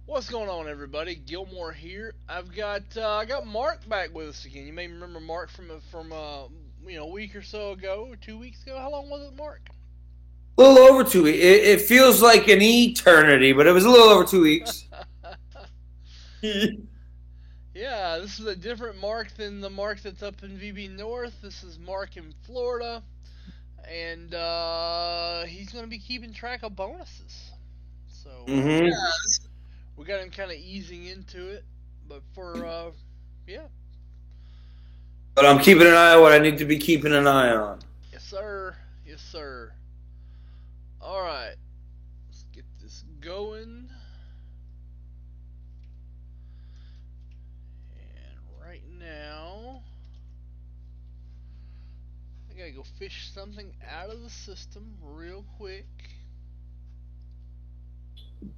What's going on, everybody? Gilmore here. I got Mark back with us again. You may remember Mark from a week or so ago, or 2 weeks ago. How long was it, Mark? A little over 2 weeks. It feels like an eternity, but it was a little over 2 weeks. Yeah, this is a different Mark than the Mark that's up in VB North. This is Mark in Florida, and he's going to be keeping track of bonuses. So hmm we got him kind of easing into it, but yeah, But I'm keeping an eye on what I need to be keeping an eye on. yes sir, yes sir. All right, let's get this going. And right now, I gotta go fish something out of the system real quick.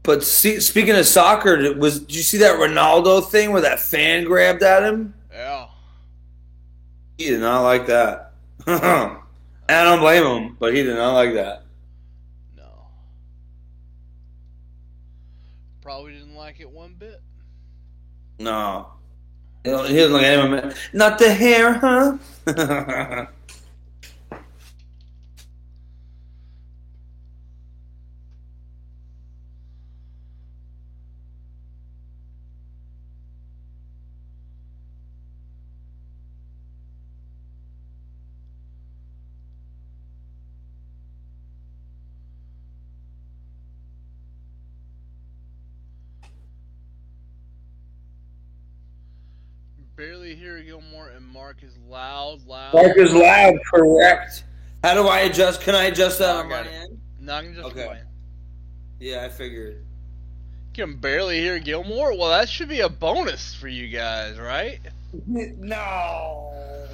But speaking of soccer, did you see that Ronaldo thing where that fan grabbed at him? Yeah, He did not like that. And I don't blame him, but he did not like that. no, probably didn't like it one bit. No. He didn't look at him. Not the hair, huh? Barely hear Gilmore, and Mark is loud, loud, Mark is loud. loud, correct. How do I adjust? Can I adjust No, that I on my got it. end? No, I can just Okay. complain. Yeah, I figured. Can barely hear Gilmore. Well, that should be a bonus for you guys, right? No.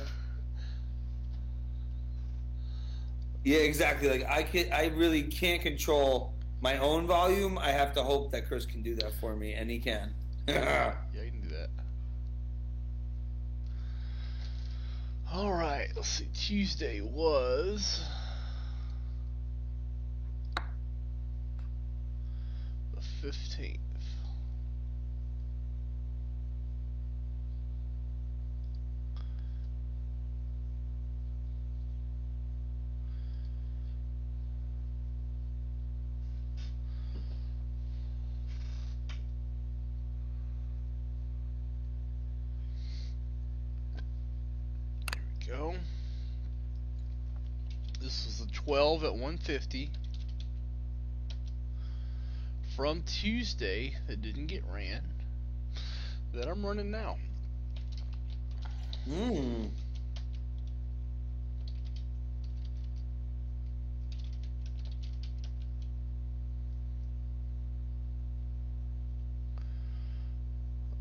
Yeah, exactly. Like I really can't control my own volume. I have to hope that Chris can do that for me, and he can. Yeah, you can do that. All right, let's see. Tuesday was the 15th. Here we go. This was the 12 at 150 from Tuesday that didn't get ran that I'm running now. Hmm.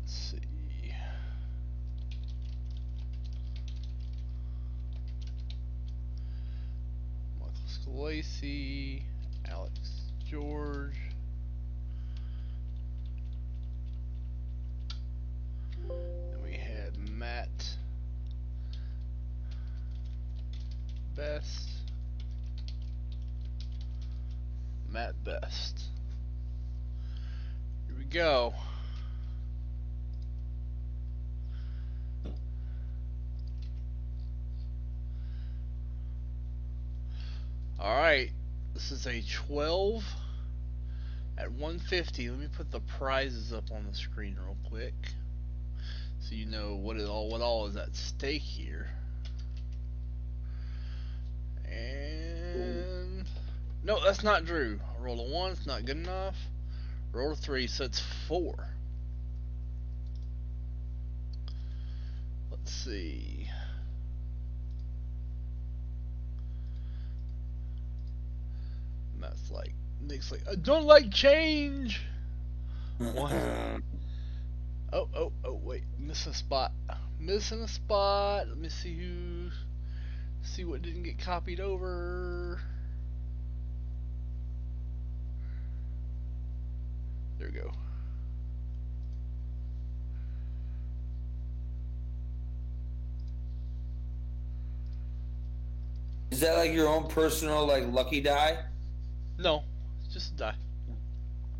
Let's see. Michael Scalesi, Alex George. Then we had Matt Best. Matt Best. Here we go. All right. This is a 12 at 150. Let me put the prizes up on the screen real quick, so you know what all is at stake here. And no, that's not Drew. I rolled a one. It's not good enough. Roll a three, so it's four. Let's see. That's like Nick's like, I don't like change. One. Oh, wait, missing a spot. Missing a spot. Let me see what didn't get copied over. There we go. Is that like your own personal like lucky die? No, it's just a die.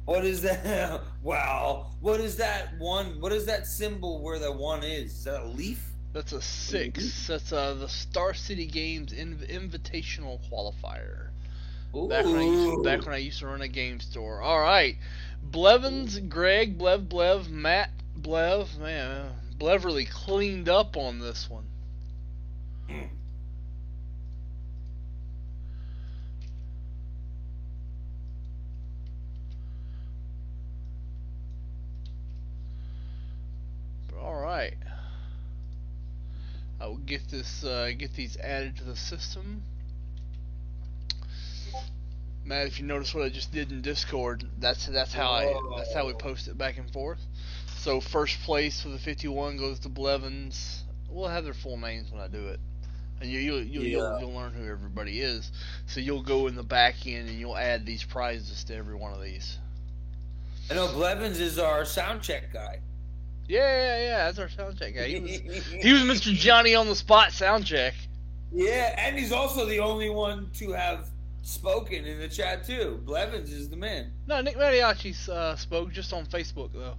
What is that? Wow. What is that one? What is that symbol where the one is? Is that a leaf? That's a 6. That's the Star City Games Invitational Qualifier. Ooh. Back when I used to run a game store. All right, Blevins, Greg, Blev, Matt, Blev. Man, Blev really cleaned up on this one. All right, I will get these added to the system. Matt, if you notice what I just did in Discord, that's how we post it back and forth. So first place for the 51 goes to Blevins. We'll have their full names when I do it, and you'll learn who everybody is. So you'll go in the back end and you'll add these prizes to every one of these. I know Blevins is our sound check guy. Yeah, that's our sound check guy. He was Mr. Johnny on the spot sound check. Yeah, and he's also the only one to have spoken in the chat too. Blevins is the man. No, Nick Mariachi spoke just on Facebook though.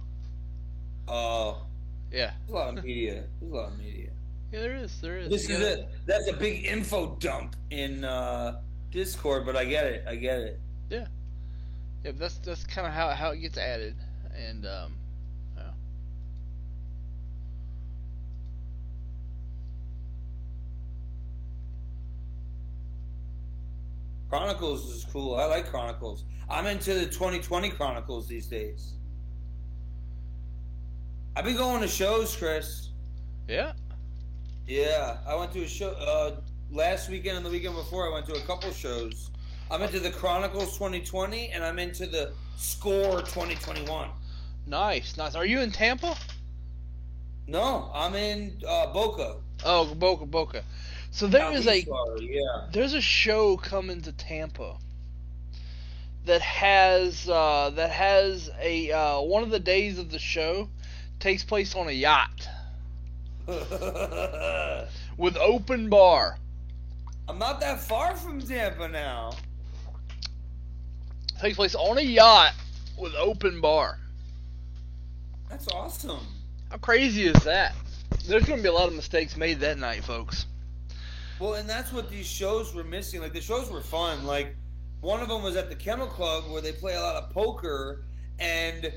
Oh. Yeah. There's a lot of media. Yeah, there is. That's a big info dump in Discord, but I get it. Yeah. Yeah, that's kind of how it gets added, and yeah. Chronicles is cool. I like Chronicles. I'm into the 2020 Chronicles these days. I've been going to shows, Chris. Yeah. Yeah, I went to a show last weekend and the weekend before. I went to a couple shows. I'm into the Chronicles 2020 and I'm into the Score 2021. Nice. Are you in Tampa? No, I'm in Boca. Oh, Boca. So there's a show coming to Tampa that has a one of the days of the show takes place on a yacht with open bar. I'm not that far from Tampa now. Takes place on a yacht with open bar. That's awesome. How crazy is that? There's going to be a lot of mistakes made that night, folks. Well, and that's what these shows were missing. Like, the shows were fun. Like, one of them was at the Kennel Club where they play a lot of poker, and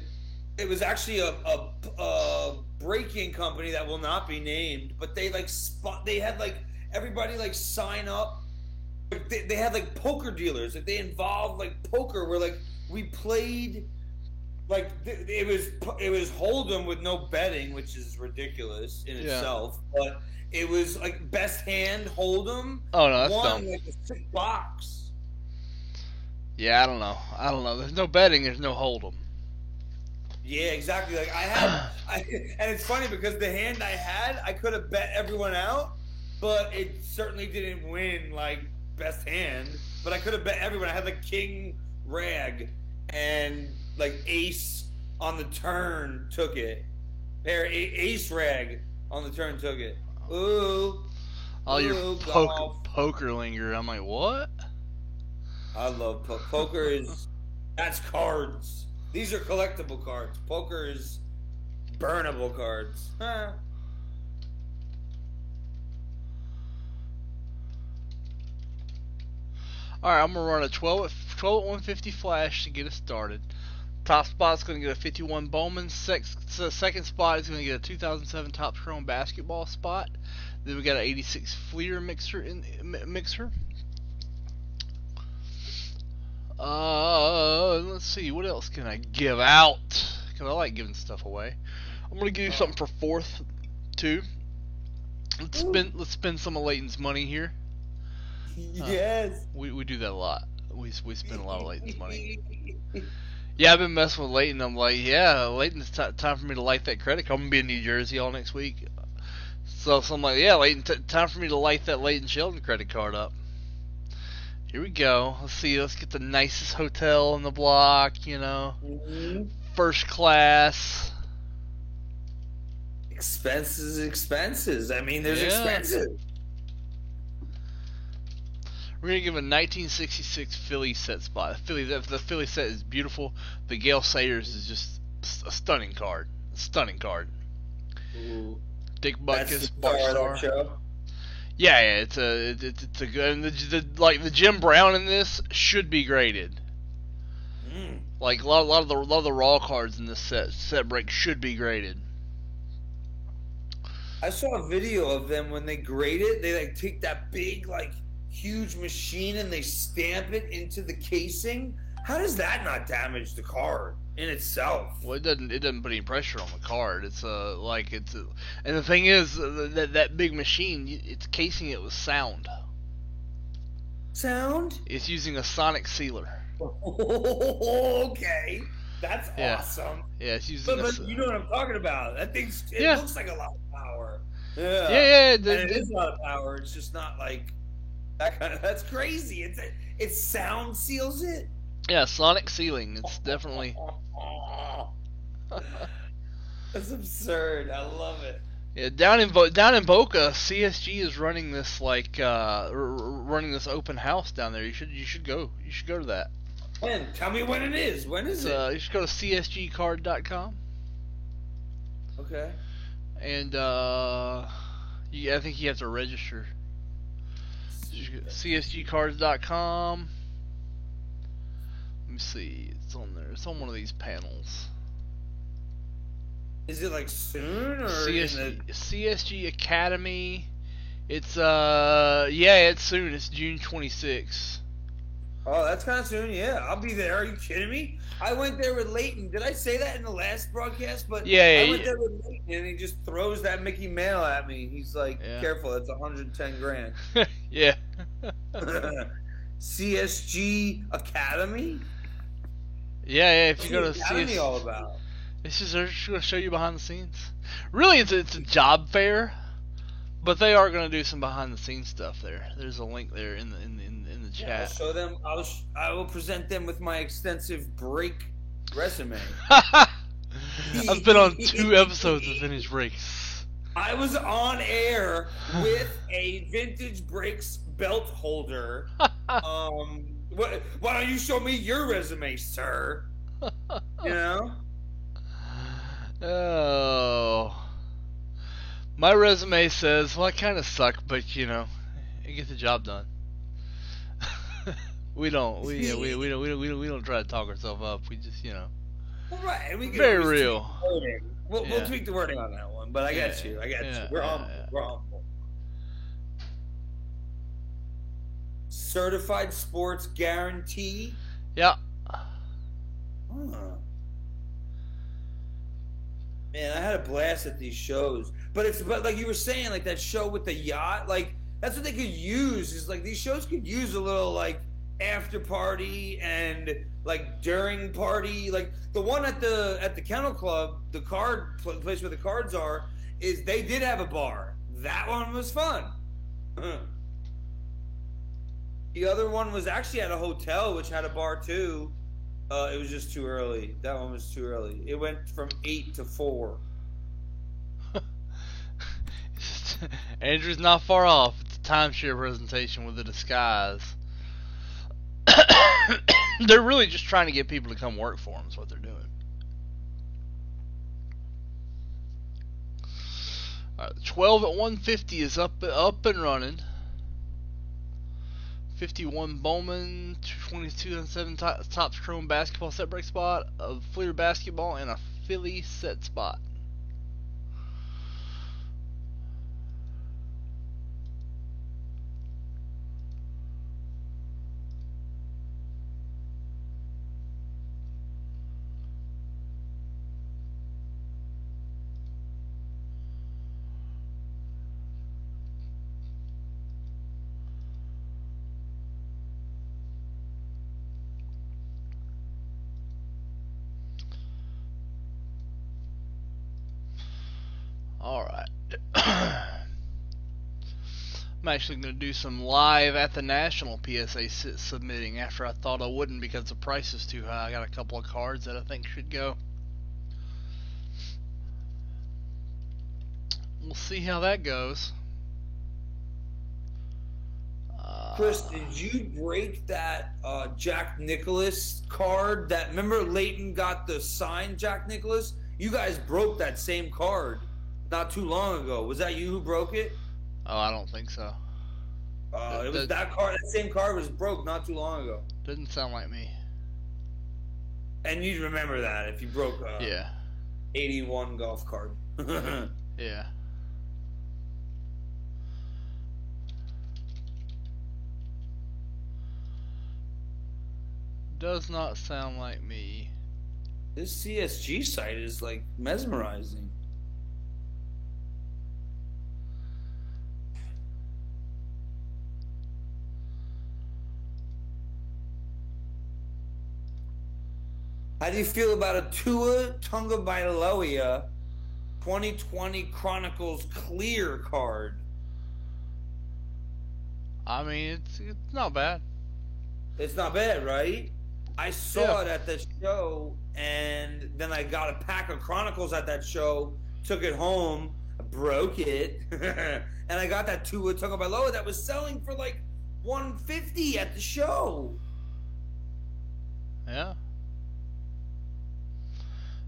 it was actually a break-in company that will not be named, but they, like, they had, like, everybody, like, sign up. They had, like, poker dealers. Like, they involved, like, poker where, like, we played, like, it was Hold'em with no betting, which is ridiculous in itself, but it was like best hand Hold'em. Oh no, that's dumb. Like a sick box. Yeah, I don't know. There's no betting. There's no Hold'em. Yeah, exactly. Like and it's funny because the hand I had, I could have bet everyone out, but it certainly didn't win like best hand. But I could have bet everyone. I had like king rag and like ace on the turn took it. Ace rag on the turn took it. Ooh. Your poker linger. I'm like, what? I love poker. That's cards. These are collectible cards. Poker is burnable cards. Huh. Alright, I'm going to run a 12 at 150 flash to get us started. Top spot's going to get a 51 Bowman. Second spot is going to get a 2007 Topps Chrome basketball spot. Then we got an 86 Fleer mixer. Let's see, what else can I give out? Because I like giving stuff away. I'm going to give you something for fourth, too. Let's spend some of Leighton's money here. Yes. We do that a lot. We spend a lot of Leighton's money. Yeah, I've been messing with Leighton. I'm like, yeah, Leighton, it's time for me to light that credit card. I'm going to be in New Jersey all next week. So I'm like, yeah, Leighton, time for me to light that Leighton Sheldon credit card up. Here we go. Let's see. Let's get the nicest hotel in the block, you know. Mm-hmm. First class. Expenses. I mean, there's expenses. We're gonna give a 1966 Philly set spot. The Philly set is beautiful. The Gale Sayers is just a stunning card. Stunning card. Ooh. Dick That's Butkus, the Bart star of Starr. that show. Yeah, it's a good. And the Jim Brown in this should be graded. Like a lot of the raw cards in this set break should be graded. I saw a video of them when they grade it. They like take that big, like, huge machine and they stamp it into the casing. How does that not damage the card in itself? Well, it doesn't put any pressure on the card. It's and the thing is that big machine, it's casing it with sound. Sound? It's using a sonic sealer. Okay, that's awesome. Yeah, it's using. But you know what I'm talking about. That thing, it looks like a lot of power. Yeah. And it is a lot of power. It's just not like that kind of. That's crazy. It's sound seals it. Yeah, sonic sealing. It's definitely. That's absurd. I love it. Yeah, down in Boca, CSG is running this running this open house down there. You should go to that. When? Tell me when it is. When is it? You should go to csgcard.com. Okay. And I think you have to register. csgcards.com. Let me see. It's on there. It's on one of these panels. Is it like soon or CSG Academy? It's it's soon. It's June 26th. Oh, that's kind of soon. Yeah, I'll be there. Are you kidding me? I went there with Leighton. Did I say that in the last broadcast? But I went there with Leighton, and he just throws that Mickey Mail at me. He's like, "Careful, it's 110 grand." Yeah. CSG Academy. Yeah. If you go to What's the Academy all about? It's just going to show you behind the scenes. Really, it's a job fair, but they are going to do some behind the scenes stuff there. There's a link there in the chat. Yeah, I'll show them. I will present them with my extensive break resume. I've been on 2 episodes of Vintage Breaks. I was on air with a Vintage Breaks belt holder. Why don't you show me your resume, sir? You know. Oh, my resume says, well, I kind of suck, but you know, I get the job done. we don't try to talk ourselves up. We just, you know, right? We very real. We'll tweak the wording on that one, but I got you. We're humble. We're humble. Certified sports guarantee. Yeah. Man, I had a blast at these shows. But like you were saying, like that show with the yacht, like that's what they could use. Is like these shows could use a little like after party and like during party. Like the one at the Kennel Club, the place where the cards are, is they did have a bar. That one was fun. The other one was actually at a hotel, which had a bar too. It was just too early. That one was too early. It went from 8 to 4. Andrew's not far off. It's a timeshare presentation with a disguise. They're really just trying to get people to come work for them is what they're doing. Alright, 12 at 150 is up and running. 51 Bowman, 2007 Topps Chrome basketball set break spot, a Fleer basketball, and a Philly set spot. Alright. I'm actually going to do some live at the National PSA submitting after I thought I wouldn't because the price is too high. I got a couple of cards that I think should go. We'll see how that goes. Chris, did you break that Jack Nicklaus card? That remember Leighton got the signed Jack Nicklaus? You guys broke that same card not too long ago. Was that you who broke it? Oh, I don't think so. It was that card. That same card was broke not too long ago. Didn't sound like me. And you'd remember that if you broke Yeah. 81 golf card. Yeah. Does not sound like me. This CSG site is like mesmerizing. How do you feel about a Tua Tagovailoa 2020 Chronicles clear card? I mean, it's not bad. It's not bad, right? I saw it at the show, and then I got a pack of Chronicles at that show, took it home, broke it, and I got that Tua Tagovailoa that was selling for like $150 at the show. Yeah.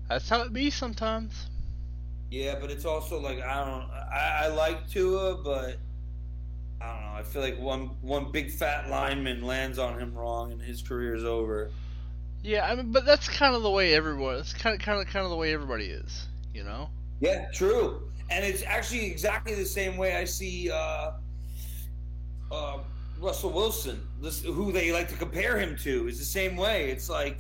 That's how it be sometimes. Yeah, but it's also like I like Tua, but I don't know. I feel like one big fat lineman lands on him wrong, and his career is over. Yeah, I mean, but that's kind of the way everyone. It's kind of the way everybody is, you know. Yeah, true. And it's actually exactly the same way I see Russell Wilson, who they like to compare him to, is the same way. It's like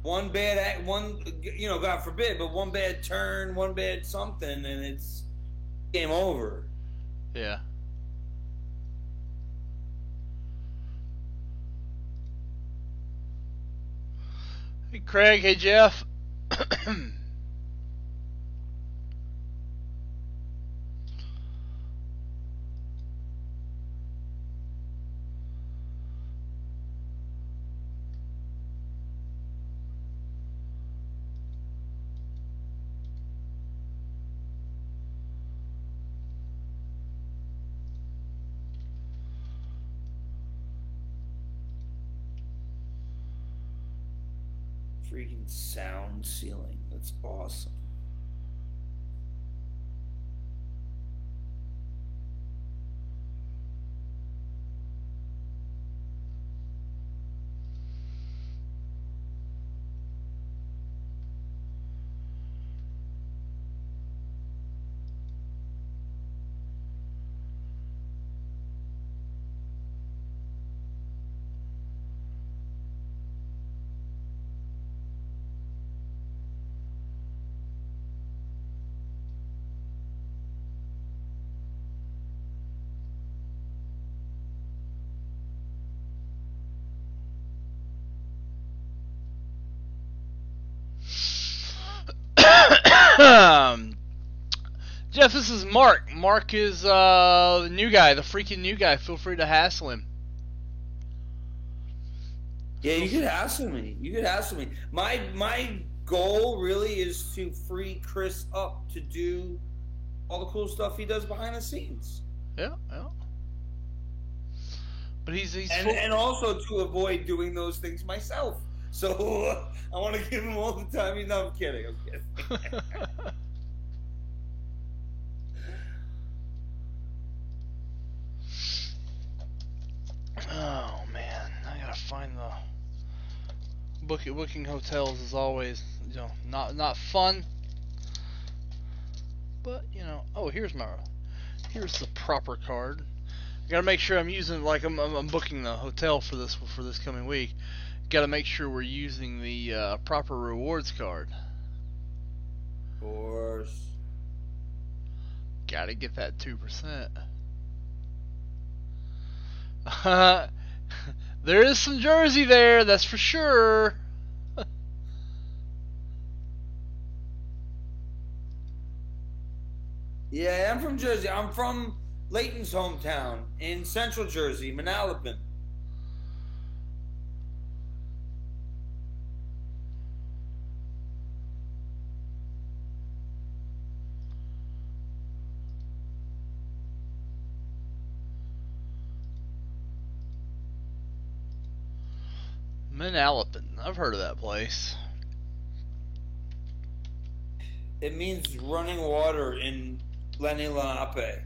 one bad, God forbid, but one bad turn, one bad something, and it's game over. Yeah. Hey, Craig. Hey, Jeff. Freaking sound ceiling. That's awesome. Jeff, this is Mark. Mark is the new guy, the freaking new guy. Feel free to hassle him. Yeah, you could hassle me. My goal really is to free Chris up to do all the cool stuff he does behind the scenes. Yeah. But he's and also to avoid doing those things myself. So I want to give him all the time. No, I'm kidding. Oh man, I gotta find the booking hotels is always, not fun. But oh, here's the proper card. I gotta make sure I'm using, like, I'm booking the hotel for this coming week. Gotta make sure we're using the proper rewards card. Of course. Gotta get that 2%. There is some Jersey there, that's for sure. Yeah, I'm from Jersey. I'm from Leighton's hometown in Central Jersey, Manalapan. Manalapan. I've heard of that place. It means running water in Lenni Lenape.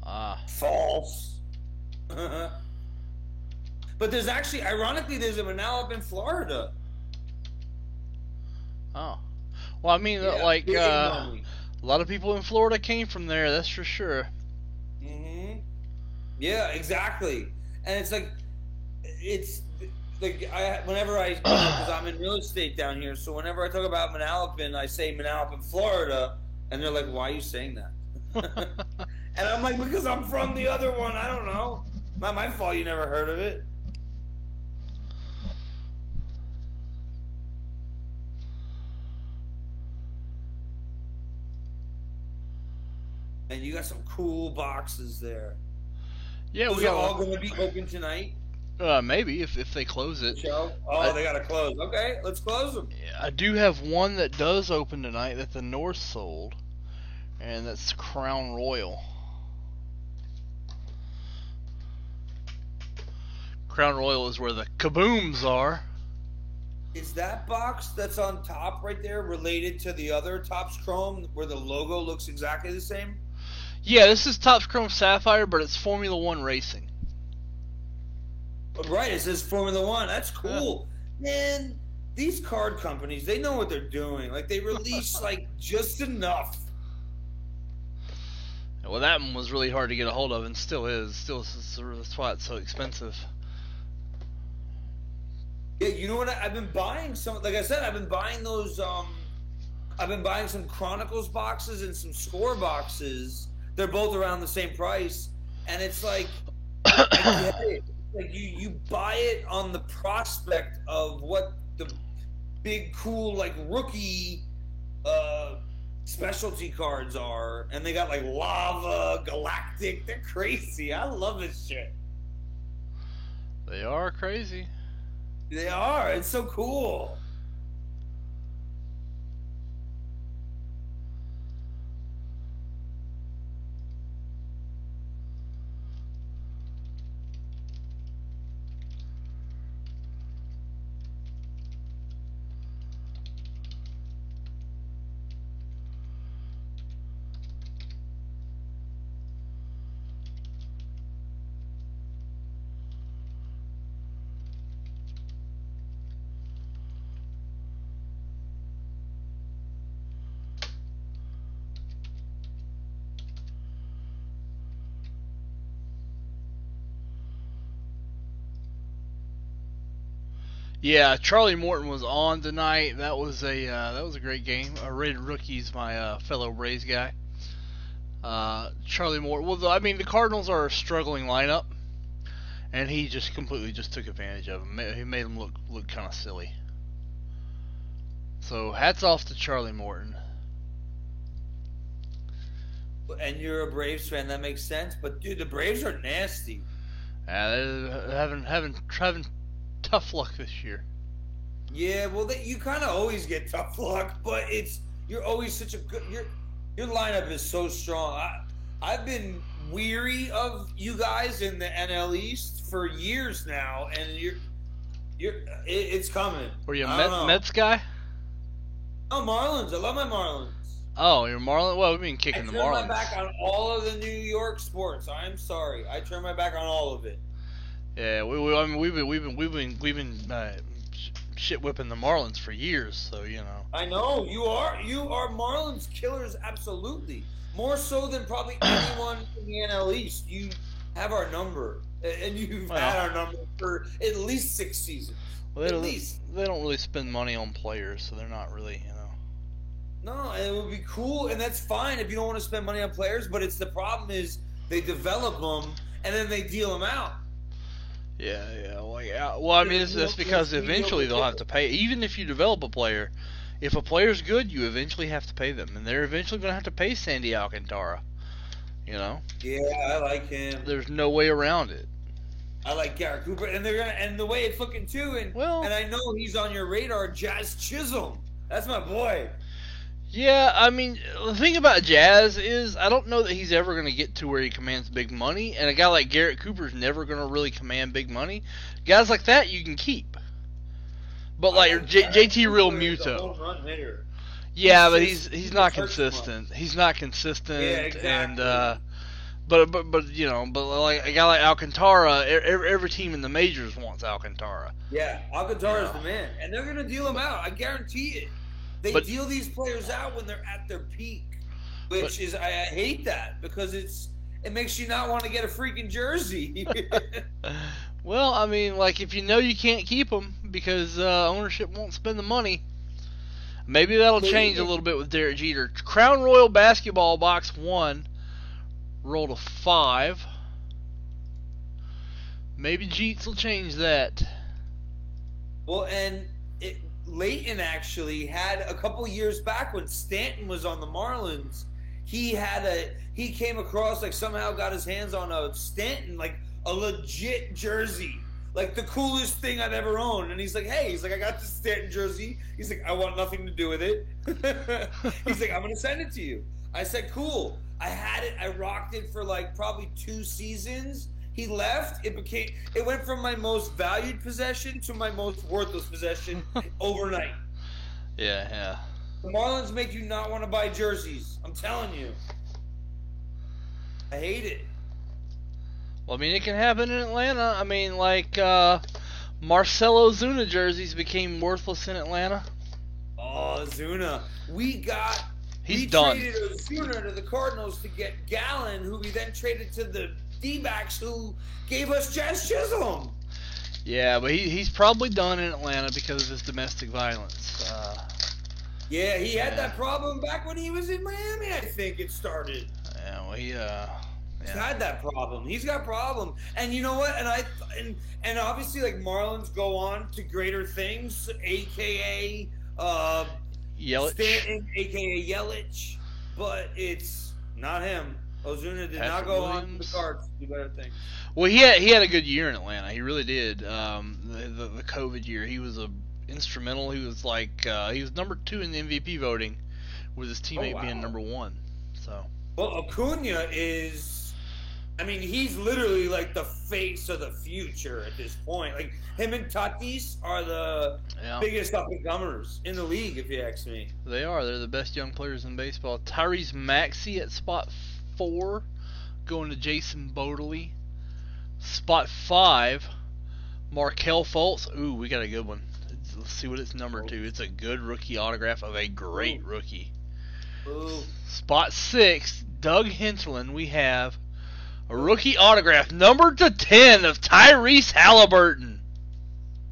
Ah. False. But there's actually, ironically, there's a Manalapan, Florida. Oh. Well, I mean, like, a lot of people in Florida came from there, that's for sure. Mm-hmm. Yeah, exactly. And it's like, whenever because I'm in real estate down here, so whenever I talk about Manalapan, I say Manalapan, Florida, and they're like, why are you saying that? And I'm like, because I'm from the other one, I don't know. Not my fault you never heard of it. And you got some cool boxes there. Yeah, Those we are got all going to be open tonight. Maybe if they close it. Show? Oh, they got to close. Okay, let's close them. I do have one that does open tonight that the North sold, and that's Crown Royal. Crown Royal is where the kabooms are. Is that box that's on top right there related to the other Topps Chrome where the logo looks exactly the same? Yeah, this is Topps Chrome Sapphire, but it's Formula One racing. Right, it says Formula One. That's cool. Yeah. Man, these card companies, they know what they're doing. Like, they release, like, just enough. Well, that one was really hard to get a hold of, and still is. That's why it's so expensive. Yeah, you know what? I've been buying some. Like I said, I've been buying those. I've been buying some Chronicles boxes and some Score boxes. They're both around the same price, and it's like, you buy it on the prospect of what the big cool like rookie specialty cards are, and they got like Lava, Galactic. They're crazy. I love this shit. They are crazy. They are. It's so cool. Yeah, Charlie Morton was on tonight. That was a great game. Rated Rookie's my fellow Braves guy. Charlie Morton. Well, I mean, the Cardinals are a struggling lineup, and he just completely just took advantage of them. He made them look kind of silly. So hats off to Charlie Morton. And you're a Braves fan, that makes sense. But dude, the Braves are nasty. They're having tough luck this year. Yeah, well, you kind of always get tough luck, but you're always such a good. Your lineup is so strong. I've been weary of you guys in the NL East for years now, and it's coming. Were you a Mets guy? Oh, Marlins. I love my Marlins. Oh, you're Marlins. Well, we've been kicking the Marlins. I turn my back on all of the New York sports. I'm sorry. I turn my back on all of it. Yeah, we've been shit whipping the Marlins for years, so you know. I know you are Marlins killers, absolutely. More so than probably anyone in the NL East. You have our number, and you've had our number for at least 6 seasons. Well, they don't really spend money on players, so they're not really, you know. No, and it would be cool, and that's fine if you don't want to spend money on players. But the problem is they develop them and then they deal them out. Yeah. Well, I mean, that's because eventually they'll have to pay. Even if you develop a player, if a player's good, you eventually have to pay them, and they're eventually going to have to pay Sandy Alcantara. You know. Yeah, I like him. There's no way around it. I like Garrett Cooper, and the way it's looking too, and I know he's on your radar, Jazz Chisholm. That's my boy. Yeah, I mean, the thing about Jazz is I don't know that he's ever going to get to where he commands big money, and a guy like Garrett Cooper's never going to really command big money. Guys like that you can keep. But like JT Real Home Muto. run hitter. Yeah, but just- he's he not just hurts consistent. He's not consistent. Yeah, exactly. And but you know, but like a guy like Alcantara, every team in the majors wants Alcantara. Yeah, Alcantara's Yeah. the man, and they're gonna deal him out. I guarantee it. They But- deal these players out when they're at their peak, which is I hate that because it makes you not want to get a freaking jersey. Well, I mean, like if you know you can't keep them because ownership won't spend the money, maybe that'll change a little bit with Derek Jeter. Crown Royal Basketball Box 1 rolled a 5. Maybe Jeets will change that. Well, and Leighton actually had a couple years back when Stanton was on the Marlins. He came across like somehow got his hands on a Stanton, like a legit jersey, like the coolest thing I've ever owned. And he's like, hey, I got this Stanton jersey. He's like, I want nothing to do with it. He's like, I'm gonna send it to you. I said, cool. I had it. I rocked it for like probably 2 seasons. He left. It went from my most valued possession to my most worthless possession overnight. Yeah. The Marlins make you not want to buy jerseys. I'm telling you. I hate it. Well, I mean, it can happen in Atlanta. I mean, like Marcelo Zuna jerseys became worthless in Atlanta. Oh, Zuna. We done. traded Zuna to the Cardinals to get Gallen, who we then traded to the D-backs, who gave us Jazz Chisholm. Yeah, but he's probably done in Atlanta because of his domestic violence. Yeah, he had that problem back when he was in Miami, I think it started. Yeah, well, He's had that problem. He's got problem. And you know what? And obviously, like, Marlins go on to greater things, a.k.a. Yelich. Stanton, a.k.a. Yelich. But it's not him. Ozuna did Patrick not go on to Williams. the Cards to do better things. Well, he had a good year in Atlanta. He really did. The COVID year, he was instrumental. He was like he was number 2 in the MVP voting, with his teammate being number 1. So. Well, Acuna is. I mean, he's literally like the face of the future at this point. Like, him and Tatis are the biggest up-and-comers in the league, if you ask me. They are. They're the best young players in baseball. Tyrese Maxey at spot 4, going to Jason Bodley. Spot 5, Markelle Fultz. Ooh, we got a good one. Let's see what it's numbered to. It's a good rookie autograph of a great rookie. Ooh. Spot 6, Doug Hinterland. We have a rookie autograph numbered to 10 of Tyrese Halliburton.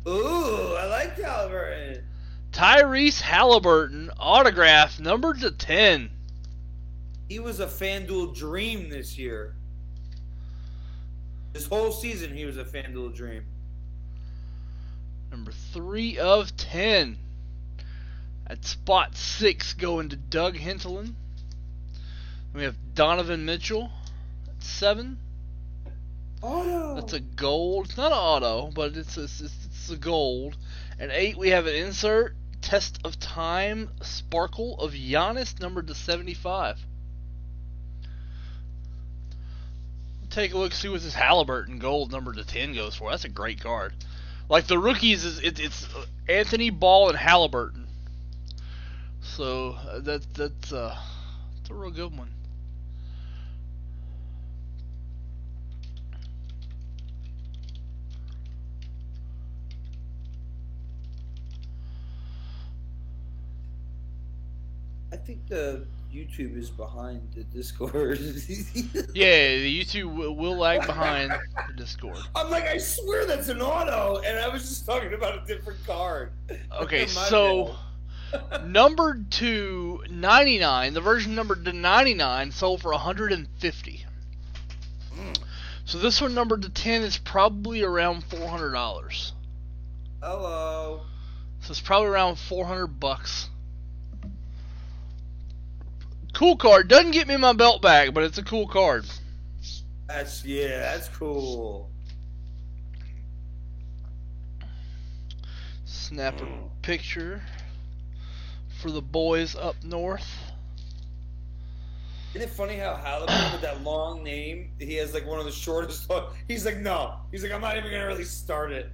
Ooh, I like Halliburton. Tyrese Halliburton autograph numbered to 10. He was a FanDuel dream this year. This whole season, he was a FanDuel dream. Number 3 of 10. At spot 6, going to Doug Hinterland. We have Donovan Mitchell at 7. Auto. That's a gold. It's not an auto, but it's a gold. At 8, we have an insert. Test of Time Sparkle of Giannis, numbered to 75. Take a look, see what this Halliburton gold numbered to 10 goes for. That's a great card. Like the rookies, it's Anthony Ball and Halliburton. So that's a real good one. I think the YouTube is behind the Discord. Yeah, the YouTube will lag behind the Discord. I'm like, I swear that's an auto, and I was just talking about a different card. Okay, My so numbered to 99, the version numbered to 99 sold for 150. So this one numbered to 10 is probably around $400. Hello. So it's probably around $400. Cool card. Doesn't get me my belt back, but it's a cool card. That's cool. Snap a picture for the boys up north. Isn't it funny how Halliburton with that long name, he has like one of the shortest. He's like, no. He's like, I'm not even gonna really start it.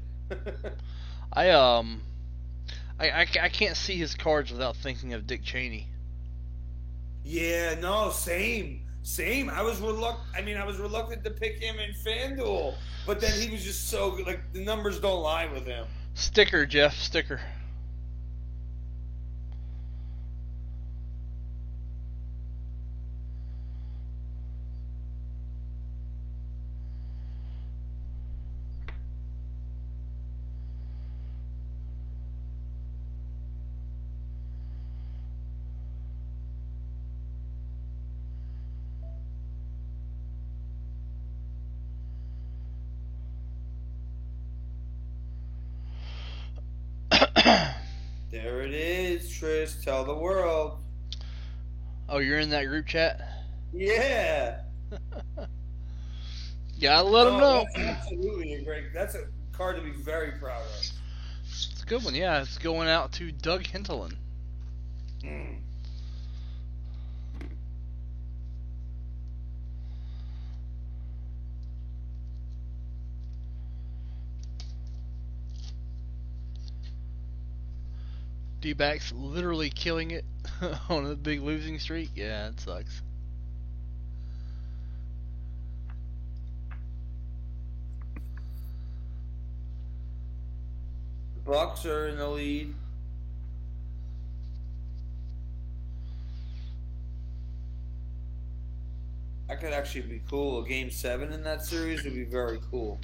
I can't see his cards without thinking of Dick Cheney. Yeah, no, same. I was reluctant to pick him in FanDuel, but then he was just so good. Like, the numbers don't lie with him. Sticker, Jeff, sticker. There it is, Tris. Tell the world. Oh, you're in that group chat? Yeah. Gotta let them know. That's absolutely a great. That's a card to be very proud of. It's a good one, yeah. It's going out to Doug Hinterland. Mm. D-backs literally killing it on a big losing streak. Yeah, it sucks. The Bucks are in the lead. That could actually be cool. A Game 7 in that series would be very cool.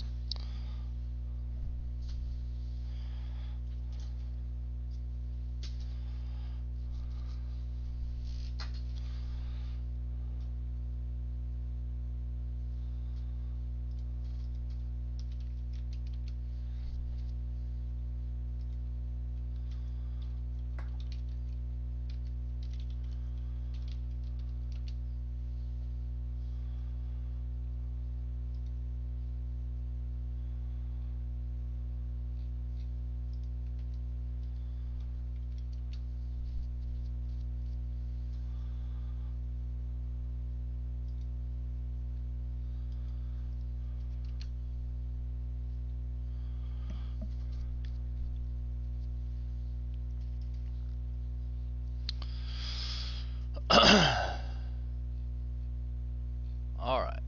Alright.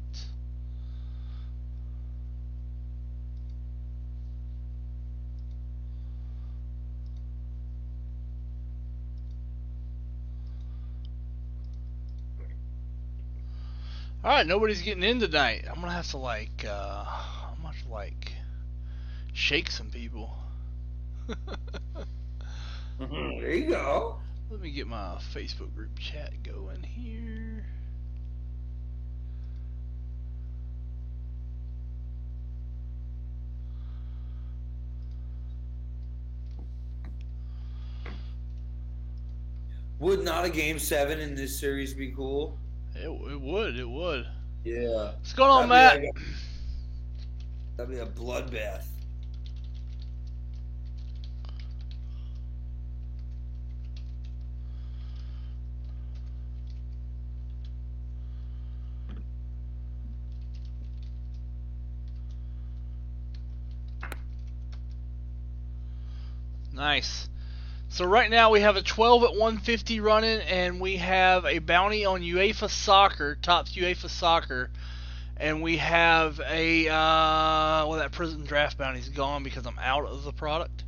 Alright, nobody's getting in tonight. I'm gonna have to shake some people. There you go. Let me get my Facebook group chat going here. Would not a Game 7 in this series be cool? It would. Yeah. What's going on, Matt? That'd be a bloodbath. Nice. So right now we have a 12 at 150 running, and we have a bounty on UEFA Soccer, Topps UEFA Soccer, and we have a well, that Prison Draft bounty's gone because I'm out of the product.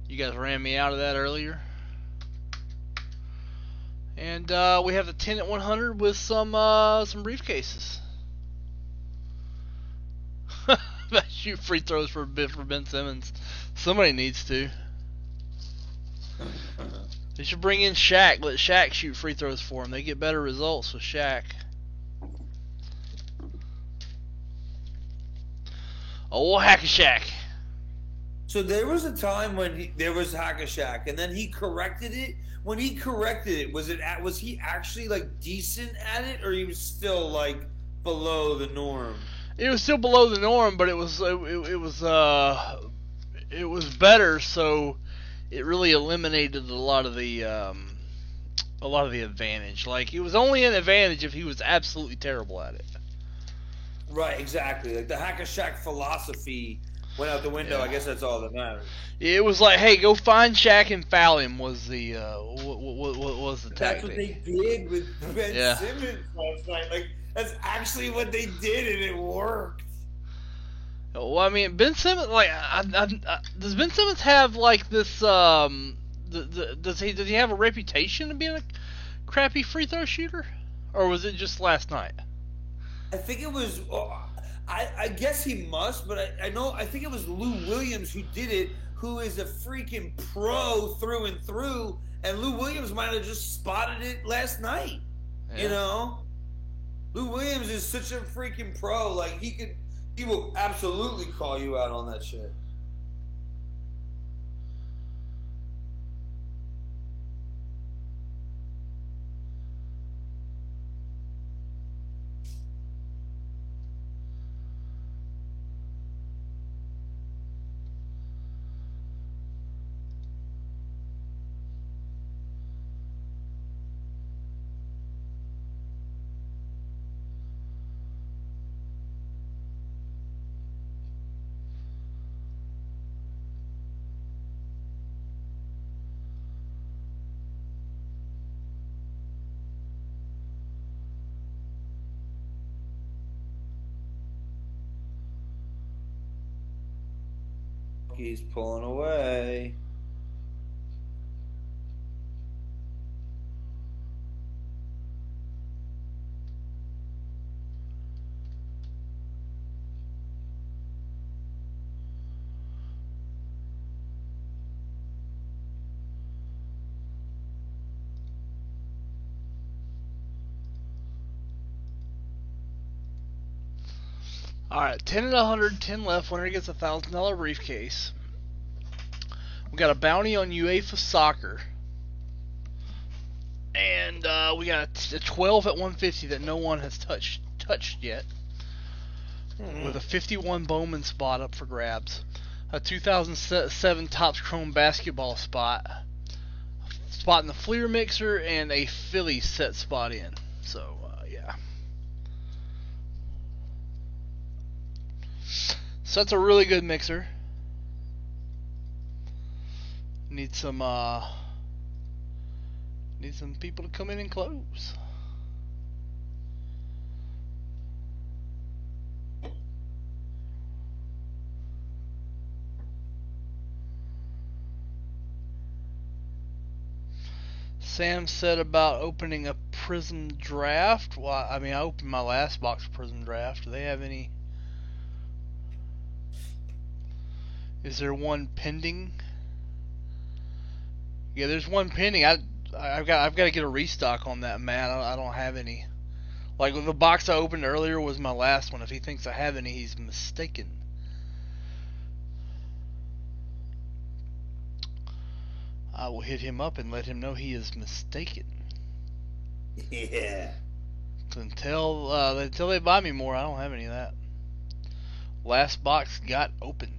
You guys ran me out of that earlier. And we have the 10 at 100 with some briefcases. Shoot free throws for Ben Simmons. Somebody needs to. They should bring in Shaq. Let Shaq shoot free throws for him. They get better results with Shaq. Oh, Hack-a-Shaq. So there was a time when there was Hack-a-Shaq, and then he corrected it. When he corrected it, was he actually like decent at it, or he was still like below the norm? It was still below the norm, but it was better. So it really eliminated a lot of the advantage. Like, it was only an advantage if he was absolutely terrible at it. Right, exactly. Like the Hack-a-Shaq philosophy went out the window. Yeah. I guess that's all that matters. It was like, hey, go find Shaq and foul him was the what was the That's tactic. what they did with Ben Yeah. Simmons last night. Like, that's actually what they did, and it worked. Well, I mean, Ben Simmons, like, does Ben Simmons have like this? Does he have a reputation of being a crappy free throw shooter, or was it just last night? I think it was. I guess he must, but I think it was Lou Williams who did it, who is a freaking pro through and through, and Lou Williams might have just spotted it last night. Yeah. You know, Lou Williams is such a freaking pro. Like, he will absolutely call you out on that shit. He's pulling away. All right, 10 and 100, 10 left. Winner gets a $1,000 briefcase. We got a bounty on UEFA Soccer, and we got a 12 at 150 that no one has touched yet. With a 51 Bowman spot up for grabs, a 2007 Topps Chrome basketball spot in the Fleer mixer, and a Philly set spot in. So yeah. So that's a really good mixer. Need some people to come in and close. Sam said about opening a Prism draft. Well, I mean, I opened my last box Prism draft. Do they have any? Is there one pending? Yeah, there's one pending. I've got to get a restock on that, man. I don't have any. Like, the box I opened earlier was my last one. If he thinks I have any, he's mistaken. I will hit him up and let him know he is mistaken. Yeah. Until they buy me more, I don't have any of that. Last box got opened.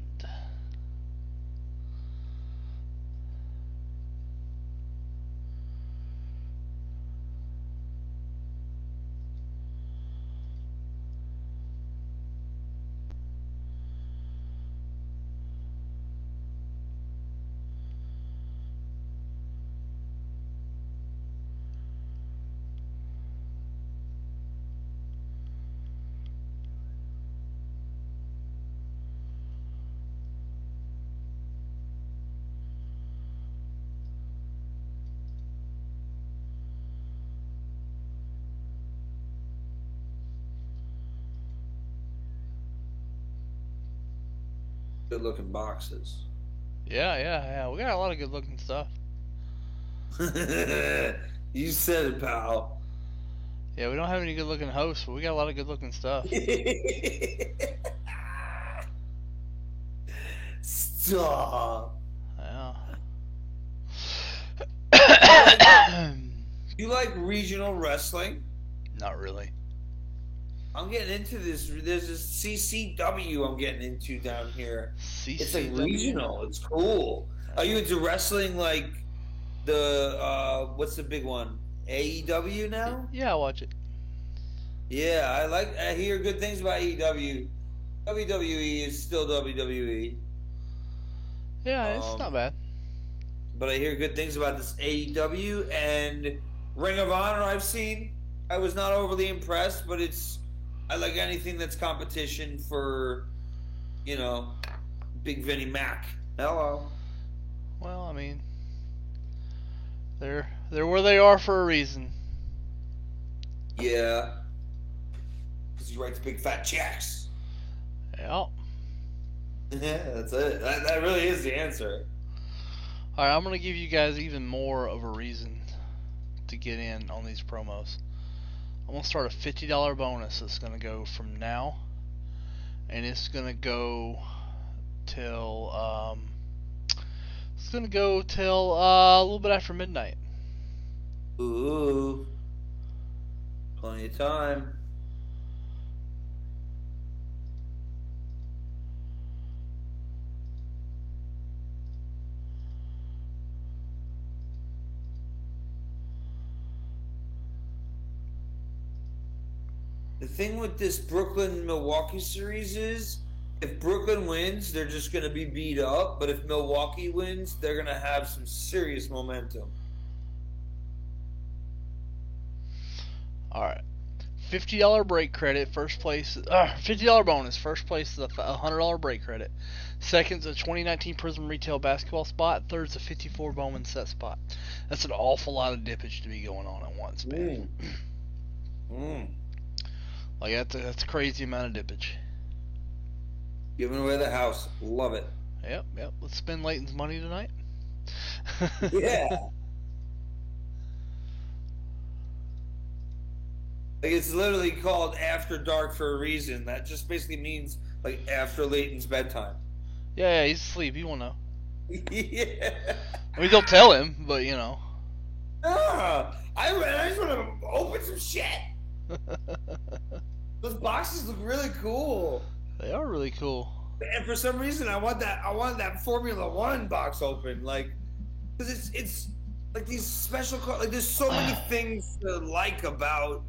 Good looking boxes. Yeah. We got a lot of good looking stuff. You said it, pal. Yeah, we don't have any good looking hosts, but we got a lot of good looking stuff. Stop. Yeah. You like regional wrestling? Not really. I'm getting into this. There's this CCW I'm getting into down here. It's like regional. It's cool. Are you into wrestling like the what's the big one? AEW now? Yeah, I watch it. Yeah, I hear good things about AEW. WWE is still WWE. Yeah, it's not bad. But I hear good things about this AEW and Ring of Honor. I've seen. I was not overly impressed, but I like anything that's competition for, Big Vinnie Mac. Hello. Well, I mean, they're where they are for a reason. Yeah. Because he writes big fat checks. Yeah. Yeah, that's it. That really is the answer. All right, I'm gonna give you guys even more of a reason to get in on these promos. I'm gonna start a $50 bonus that's gonna go from now, and it's gonna go till a little bit after midnight. Ooh. Plenty of time. The thing with this Brooklyn-Milwaukee series is, if Brooklyn wins, they're just going to be beat up. But if Milwaukee wins, they're going to have some serious momentum. All right, $50 break credit. First place, $50 bonus. First place is a $100 break credit. Second's a 2019 Prism Retail basketball spot. Third's a 54 Bowman set spot. That's an awful lot of dippage to be going on at once, man. Like that's a crazy amount of dippage. Giving away the house. Love it. Yep. Let's spend Leighton's money tonight. Yeah. Like, it's literally called After Dark for a reason. That just basically means like after Leighton's bedtime. Yeah, he's asleep. He won't know. Yeah. I mean, don't tell him, but you know. I just want to open some shit. Those boxes look really cool. They are really cool. And for some reason, I want that Formula One box open, like, because it's like these special cards. Like, there's so many things to like about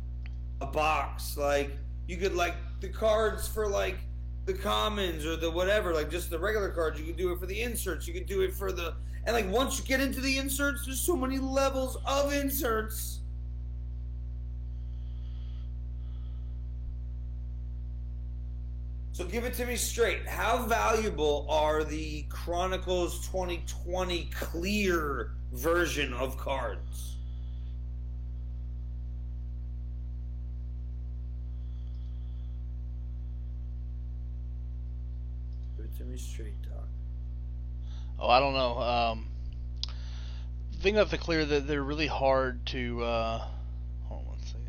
a box. Like, you could like the cards for like the commons or the whatever, like just the regular cards. You could do it for the inserts. You could do it for the and like once you get into the inserts, there's so many levels of inserts. So give it to me straight. How valuable are the Chronicles 2020 clear version of cards? Give it to me straight, Doc. Oh, I don't know. The thing that's clear that they're really hard to. Hold on one second.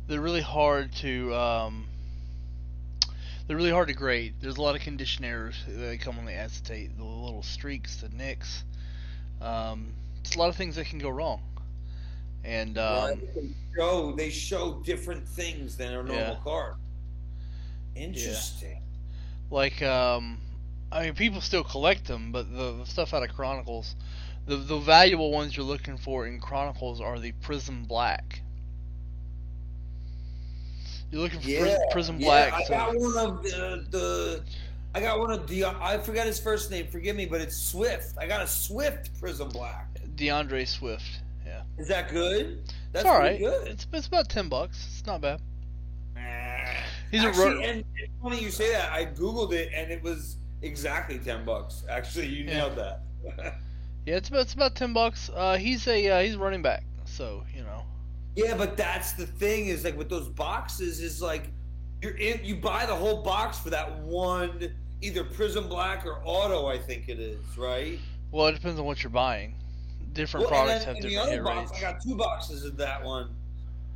They're really hard to. They're really hard to grade. There's a lot of condition errors that come on the acetate. The little streaks, the nicks. It's a lot of things that can go wrong. And they show different things than a normal card. Interesting. Yeah. Like, I mean, people still collect them, but the stuff out of Chronicles, the valuable ones you're looking for in Chronicles are the Prism Black. You're looking for Prism Black. I got one of I got one of I forgot his first name. Forgive me, but it's Swift. I got a Swift Prism Black. DeAndre Swift. Yeah. Is that good? That's all right. Good. It's about $10. It's not bad. He's actually, and it's funny you say that. I googled it and it was exactly $10. Actually, you nailed that. Yeah, it's about $10. He's running back, so you know. Yeah, but that's the thing is like with those boxes is like you buy the whole box for that one either Prism Black or Auto, I think it is, right? Well, it depends on what you're buying. Different products have different hit rates. I got 2 boxes of that one.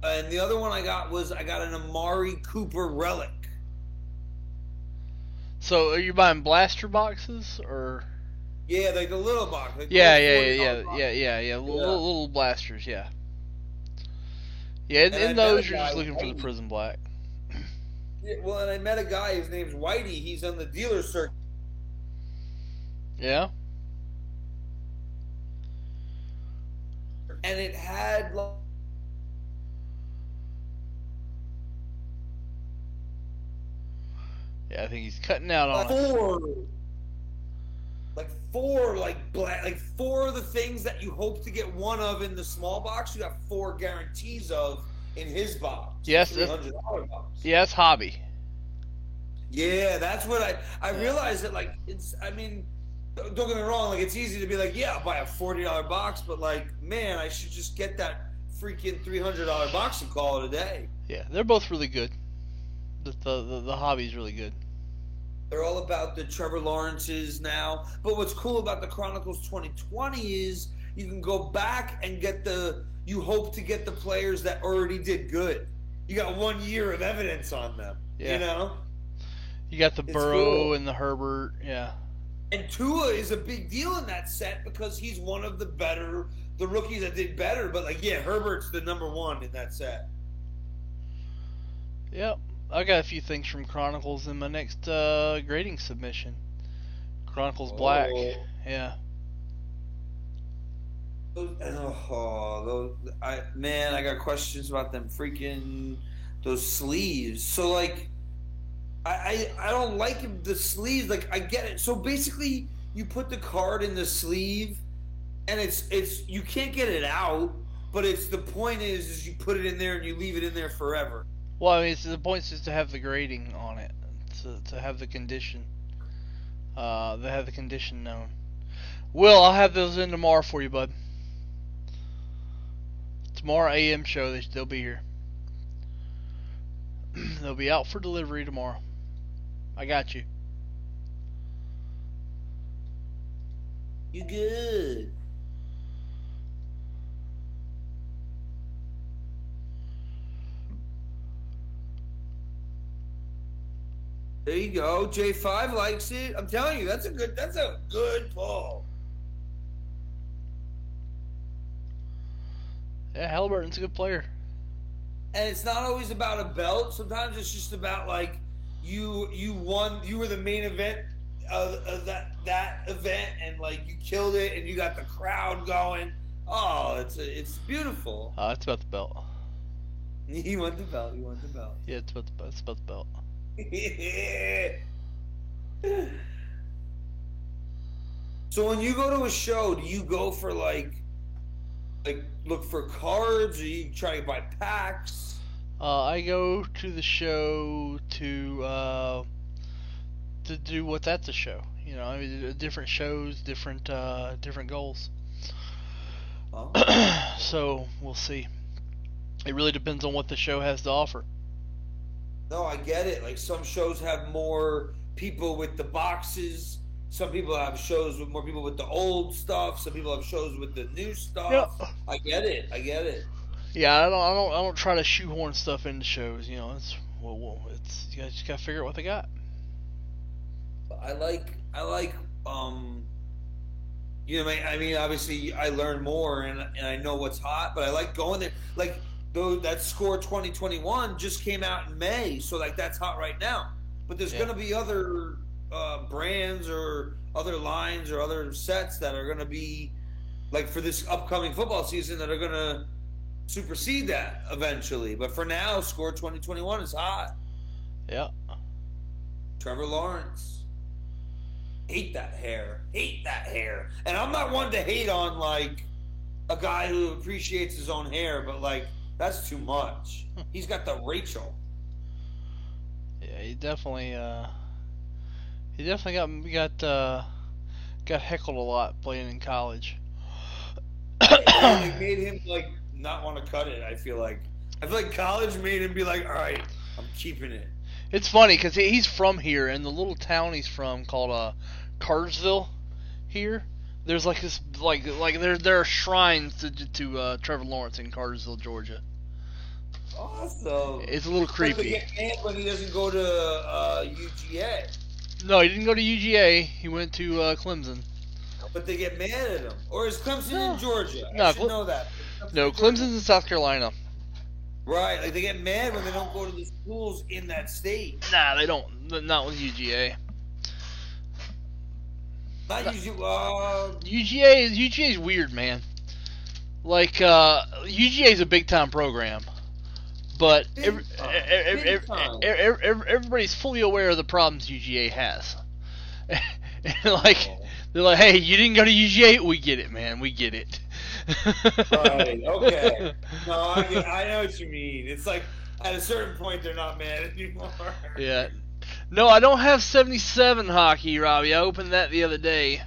And the other one I got an Amari Cooper relic. So are you buying blaster boxes or? Yeah, like the little box. Like yeah. Little blasters, yeah. Yeah, in those you're just looking for the Prism Black. Yeah, well, and I met a guy. His name's Whitey. He's on the dealer circuit. Yeah. And it had Yeah, I think he's cutting out on Like us. four of the things that you hope to get one of in the small box, you got 4 guarantees of in his box. Yes, $300 box. Yeah, that's hobby. Yeah, that's what I realized that, like, it's, I mean, don't get me wrong, like, it's easy to be like, yeah, I'll buy a $40 box, but, like, man, I should just get that freaking $300 box and call it a day. Yeah, they're both really good. The hobby's really good. They're all about the Trevor Lawrences now. But what's cool about the Chronicles 2020 is you can go back and you hope to get the players that already did good. You got 1 year of evidence on them. Yeah. You know? You got the It's Burrow cool. and the Herbert, yeah. And Tua is a big deal in that set because he's one of the rookies that did better. But, like, yeah, Herbert's the number 1 in that set. Yep. I got a few things from Chronicles in my next grading submission. Chronicles Black. Yeah. I got questions about them freaking those sleeves. So, like, I don't like the sleeves. Like, I get it. So basically, you put the card in the sleeve, and it's you can't get it out. But the point is you put it in there and you leave it in there forever. Well, I mean, the point is to have the grading on it, to have the condition. They have the condition known. Will, I'll have those in tomorrow for you, bud. Tomorrow AM show, they'll be here. They'll be out for delivery tomorrow. I got you. You good? There you go. J5 likes it. I'm telling you, that's a good pull. Yeah, Halliburton's a good player. And it's not always about a belt. Sometimes it's just about, like, you won. You were the main event of that event, and, like, you killed it, and you got the crowd going. Oh, it's beautiful. It's about the belt. You want the belt. You want the belt. Yeah, it's about the belt. So when you go to a show, do you go for like look for cards, or you try to buy packs? I go to the show to do what's at the show. You know, I mean, different shows, different goals. Oh. So we'll see. It really depends on what the show has to offer. No, I get it. Like, some shows have more people with the boxes. Some people have shows with more people with the old stuff. Some people have shows with the new stuff. Yep. I get it. Yeah, I don't try to shoehorn stuff into shows. You know, you guys just gotta figure out what they got. I like you know, I mean, obviously I learn more and I know what's hot, but I like going there. Like, though, that Score 2021 just came out in May, so, like, that's hot right now. But there's going to be other brands or other lines or other sets that are going to be, like, for this upcoming football season, that are going to supersede that eventually. But for now, Score 2021 is hot. Yeah. Trevor Lawrence. Hate that hair. And I'm not one to hate on, like, a guy who appreciates his own hair, but, like, that's too much. He's got the Rachel. Yeah, he definitely got heckled a lot playing in college. It made him, like, not want to cut it. I feel like college made him be like, all right, I'm keeping it. It's funny because he's from here, and the little town he's from called Cartersville. Here, there's like this like there are shrines to Trevor Lawrence in Cartersville, Georgia. Awesome. It's a little creepy. But they get mad when he doesn't go to UGA. No, he didn't go to UGA. He went to Clemson. But they get mad at him. Or is Clemson in Georgia? No, I should know that. Clemson's in South Carolina. Right, like, they get mad when they don't go to the schools in that state. Nah, they don't. Not with UGA. Not usually. UGA is weird, man. Like, UGA is a big time program, But Big time. Big time. everybody's fully aware of the problems UGA has. Like, they're like, hey, you didn't go to UGA? We get it, man. We get it. Right. Okay. No, I know what you mean. It's like at a certain point they're not mad anymore. Yeah. No, I don't have 77 hockey, Robbie. I opened that the other day.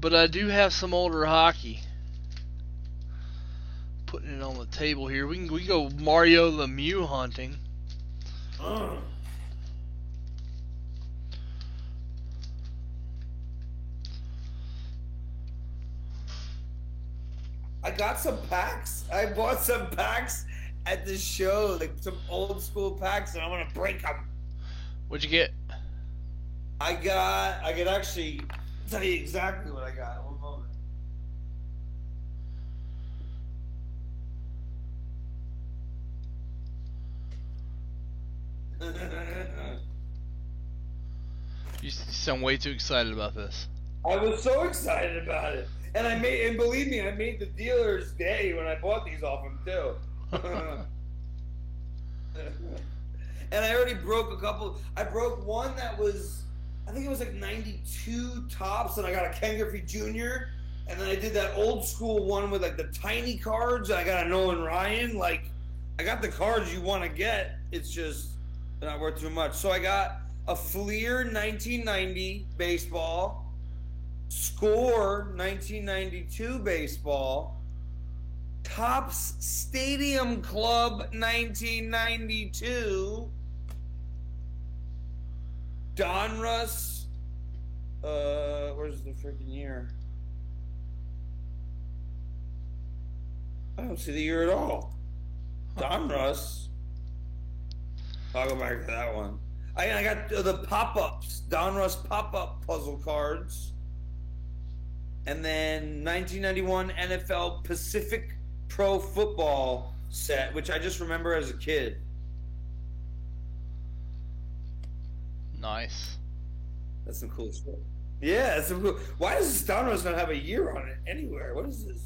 But I do have some older hockey. Putting it on the table here. We go Mario Lemieux hunting. I got some packs. I bought some packs at the show, like some old school packs, and I'm gonna break them. What'd you get? I could actually tell you exactly what I got. One moment. You sound way too excited about this. I was so excited about it, and believe me, I made the dealer's day when I bought these off him too. And I already broke a couple. I broke one that was, I think it was like 92 tops, and I got a Ken Griffey Jr. And then I did that old school one with like the tiny cards. And I got a Nolan Ryan. Like, I got the cards you want to get. It's just not worth too much. So I got a Fleer 1990 baseball, Score 1992 baseball, Topps Stadium Club 1992. Donruss, where's the freaking year? I don't see the year at all. Donruss. I'll go back to that one. I got the pop-ups, Donruss pop-up puzzle cards. And then 1991 NFL Pacific Pro Football set, which I just remember as a kid. Nice. That's some cool stuff. Yeah, that's some cool. Why does this Donruss not have a year on it anywhere? What is this?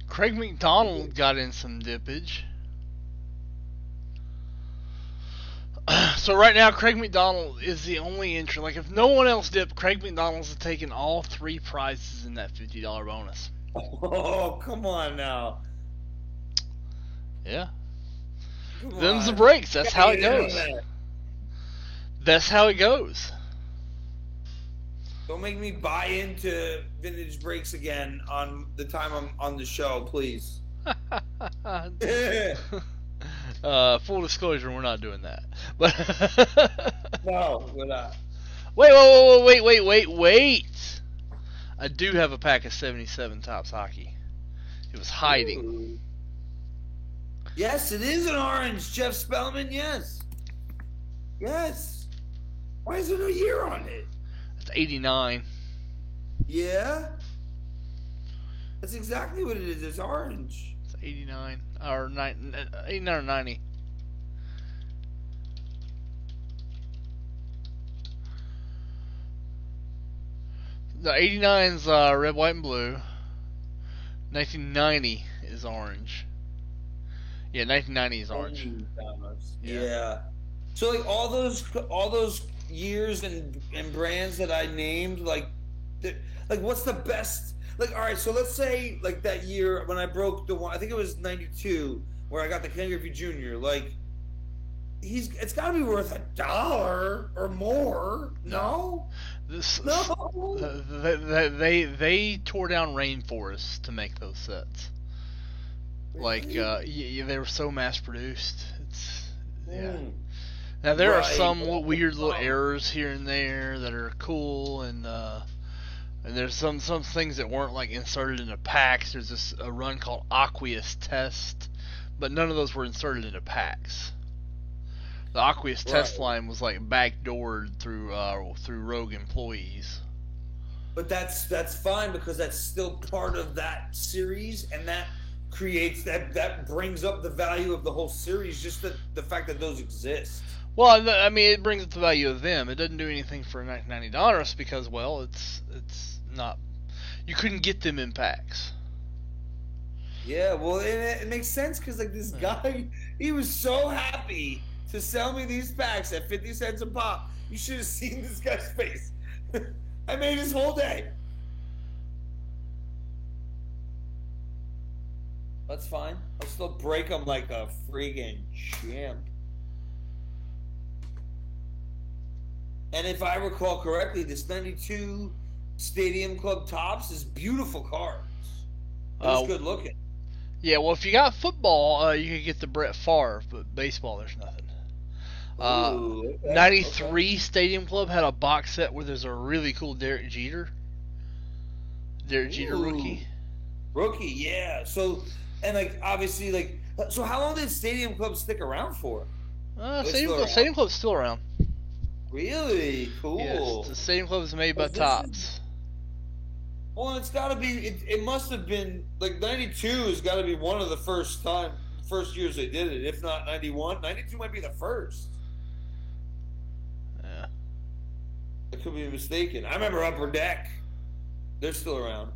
Craig McDonald got in some dippage. So right now, Craig McDonald is the only entry. Like, if no one else dipped, Craig McDonald's taken all 3 prizes in that $50 bonus. Oh, come on now. Yeah. Come Them's the on. breaks. That's how it goes. That. That's how it goes. Don't make me buy into vintage breaks again on the time I'm on the show, please. Full disclosure, we're not doing that. But No, we're not. Wait. I do have a pack of 77 Topps hockey. It was hiding. Ooh. Yes, it is an orange, Jeff Spellman, yes. Yes. Why is there no year on it? It's 89. Yeah? That's exactly what it is. It's orange. It's 89 or 89 or 90. The 89's red, white, and blue. 1990 is orange. Yeah, 1990 is orange. Yeah. So like all those years and brands that I named, like what's the best? Like, all right, so let's say like that year when I broke the one, I think it was 92, where I got the Ken Griffey Jr. Like, it's got to be worth $1 or more. No. No. They tore down rainforests to make those sets. Like, they were so mass produced. Yeah. Now there are some weird little errors here and there that are cool, and there's some things that weren't like inserted into packs. There's a run called Aqueous Test, but none of those were inserted into packs. The Aqueous Test line was like backdoored through rogue employees. But that's fine because that's still part of that series, and that creates that brings up the value of the whole series. Just the fact that those exist. Well, I mean, it brings up the value of them. It doesn't do anything for $19 because, well, it's not. You couldn't get them in packs. Yeah, well, it makes sense because like this guy, he was so happy to sell me these packs at 50 cents a pop. You should have seen this guy's face. I made his whole day. That's fine. I'll still break him like a freaking champ. And if I recall correctly, this 92 Stadium Club Tops is beautiful cards. It was good looking. Yeah, well, if you got football, you could get the Brett Favre, but baseball, there's nothing. Ooh, okay, 93 okay. Stadium Club had a box set where there's a really cool Derek Jeter. Derek Jeter rookie. Rookie, yeah. So, and like, obviously, like, so how long did Stadium Club stick around for? Stadium Club's still around. Really? Cool. Yes, the Stadium Club is made by Topps. Well, it's got to be. It must have been like '92 has got to be one of the first years they did it. If not '91, '92 might be the first. Yeah. I could be mistaken. I remember Upper Deck. They're still around.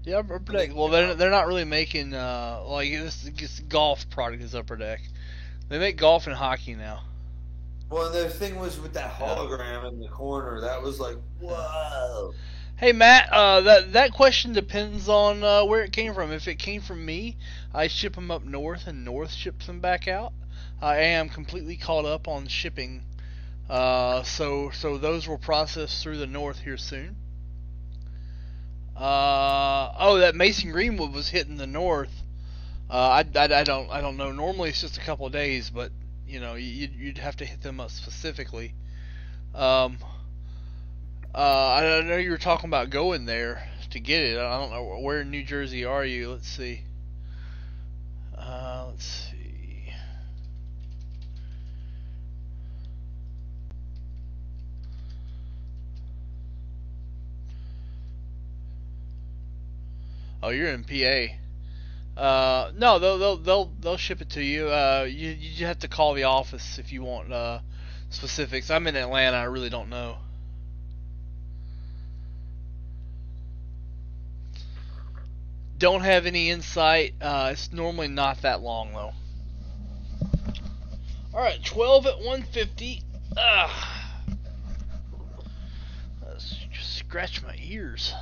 Yeah, Upper Deck. Well, they're not really making like this golf product is Upper Deck. They make golf and hockey now. Well, the thing was with that hologram in the corner. That was like, whoa. Hey Matt, that question depends on where it came from. If it came from me, I ship them up north, and North ships them back out. I am completely caught up on shipping, so those will process through the North here soon. That Mason Greenwood was hitting the North. I don't know. Normally it's just a couple of days, but you know you'd have to hit them up specifically. I know you were talking about going there to get it. I don't know where in New Jersey are you. Let's see. Let's see. Oh, you're in PA. No, they'll ship it to you. You have to call the office if you want specifics. I'm in Atlanta. I really don't know. Don't have any insight. It's normally not that long though. All right, 12 at 150. Let's just scratch my ears.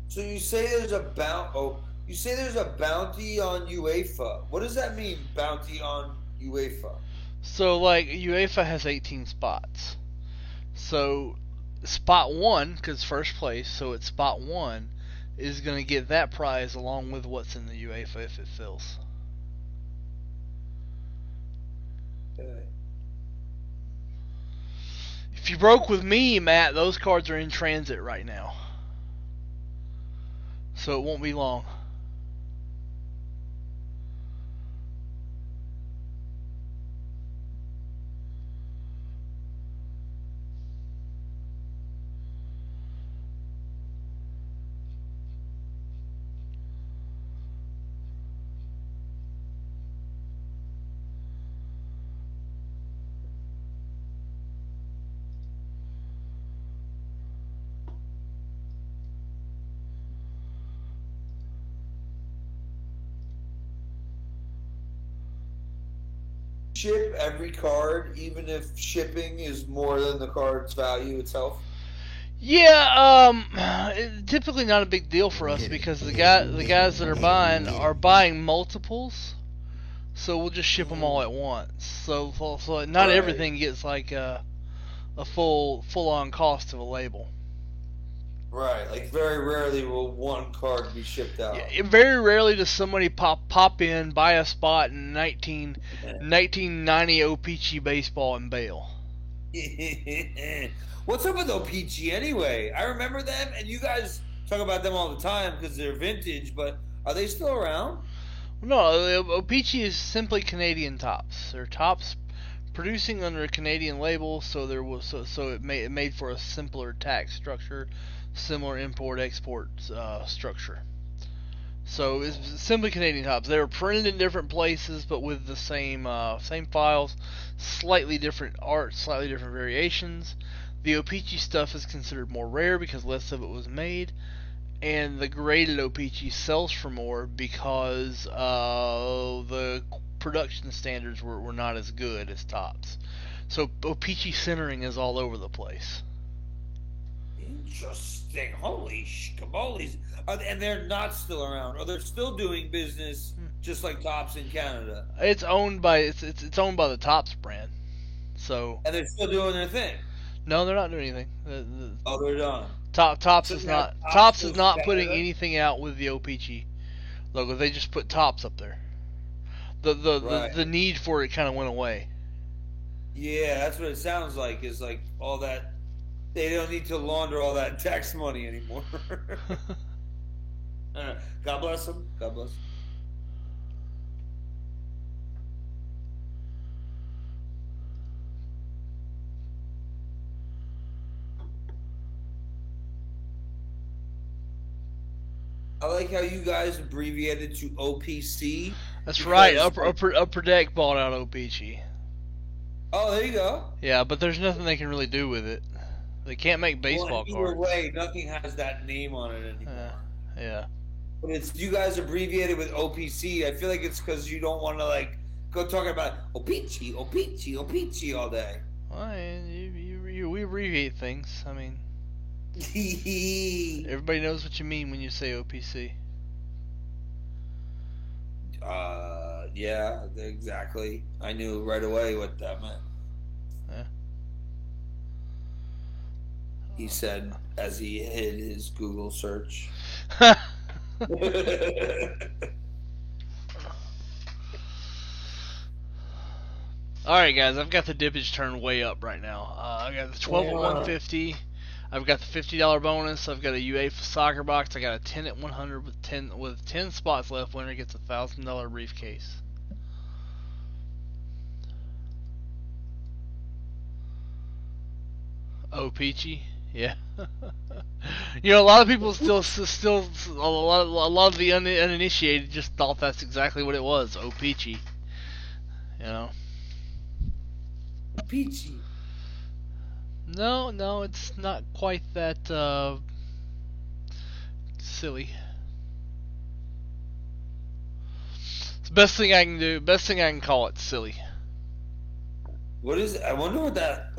So you say there's a you say there's a bounty on UEFA. What does that mean, bounty on UEFA? So like UEFA has 18 spots. So spot 1, because first place, so it's spot 1 is going to get that prize along with what's in the UEFA if it fills. Okay. If you broke with me, Matt, those cards are in transit right now. So it won't be long. Ship every card, even if shipping is more than the card's value itself? Yeah, typically not a big deal for us because the guys that are buying multiples, so we'll just ship them all at once. So not everything gets like a full on cost of a label. Right, like very rarely will one card be shipped out. Yeah, very rarely does somebody pop in, buy a spot in 1990 O-Pee-Chee baseball and bail. What's up with O-Pee-Chee anyway? I remember them, and you guys talk about them all the time because they're vintage, but are they still around? No, O-Pee-Chee is simply Canadian Topps. They're Topps producing under a Canadian label, so it made for a simpler tax structure, similar import-export structure. So it's simply Canadian Tops. They were printed in different places, but with the same files, slightly different art, slightly different variations. The O-Pee-Chee stuff is considered more rare because less of it was made, and the graded O-Pee-Chee sells for more because the production standards were not as good as Tops. So O-Pee-Chee centering is all over the place. Interesting. Holy schmoles. And they're not still around, or they're still doing business just like Tops in Canada. It's owned by it's owned by the Tops brand. So And they're still doing their thing. no, they're not doing anything. Oh, they're done. Tops So is now not Tops Tops is goes to not putting Canada? anything out with the O-Pee-Chee logo. They just put Tops up there. Right. The need for it kind of went away. Yeah, that's what it sounds like. Is like all that. They don't need to launder all that tax money anymore. God bless them. God bless them. I like how you guys abbreviated to OPC. That's right. because- Upper Deck bought out O-Pee-Chee. Oh, there you go. Yeah, but there's nothing they can really do with it. They can't make baseball Well, either cards. way, nothing has that name on it anymore. Yeah. But it's you guys abbreviated with OPC. I feel like it's because you don't want to like go talking about Opeachy, Opeachy, Opeachy all day. Well, we abbreviate things. I mean, everybody knows what you mean when you say OPC. Yeah, exactly. I knew right away what that meant. Yeah. He said as he hid his Google search. Alright, guys, I've got the dippage turned way up right now. I got the 12 at 150. I've got the $50 bonus. I've got a UEFA soccer box. I got a 10 at 100 with 10 spots left. Winner gets a $1,000 briefcase. Oh, Peachy, yeah. You know, a lot of people still a lot of the uninitiated just thought that's exactly what it was. Oh, Peachy, you know. Peachy. No, it's not quite that silly. It's the best thing I can do. Best thing I can call it, silly. What is? I wonder what that.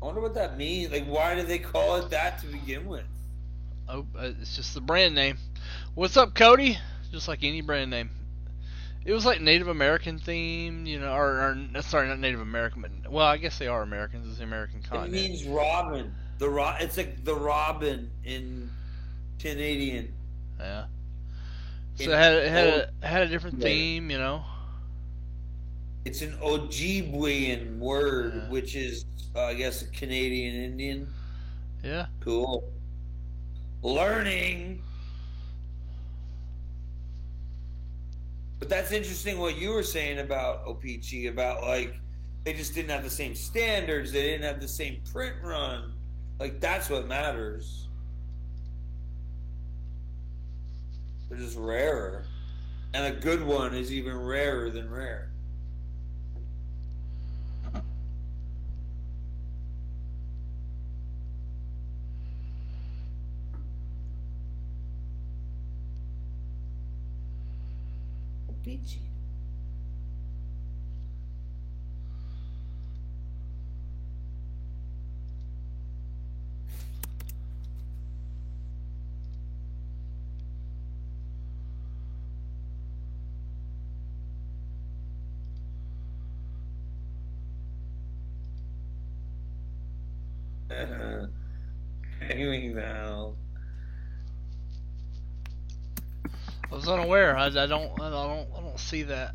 I wonder what that means. Like, why do they call it that to begin with? Oh, it's just the brand name. What's up, Cody? Just like any brand name. It was like Native American themed, you know, or sorry, not Native American, but well, I guess they are Americans. It's the American continent. It means robin. It's like the robin in Canadian. Yeah. So it had a different theme, you know. It's an Ojibwean word, which is, I guess, a Canadian Indian. Yeah. Cool. Learning. But that's interesting what you were saying about O-Pee-Chee, about like they just didn't have the same standards, they didn't have the same print run. Like that's what matters. They're just rarer. And a good one is even rarer than rare. O-Pee-Chee. Hanging now. I was unaware. I don't see that.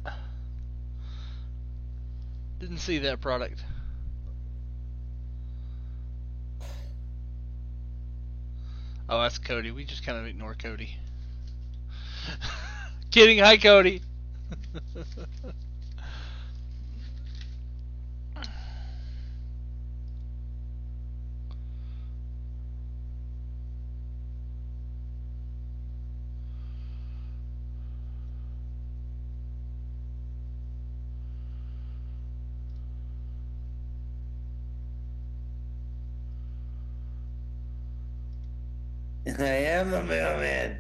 Didn't see that product. Oh, that's Cody. We just kind of ignore Cody. Kidding. Hi, Cody. I am the mailman.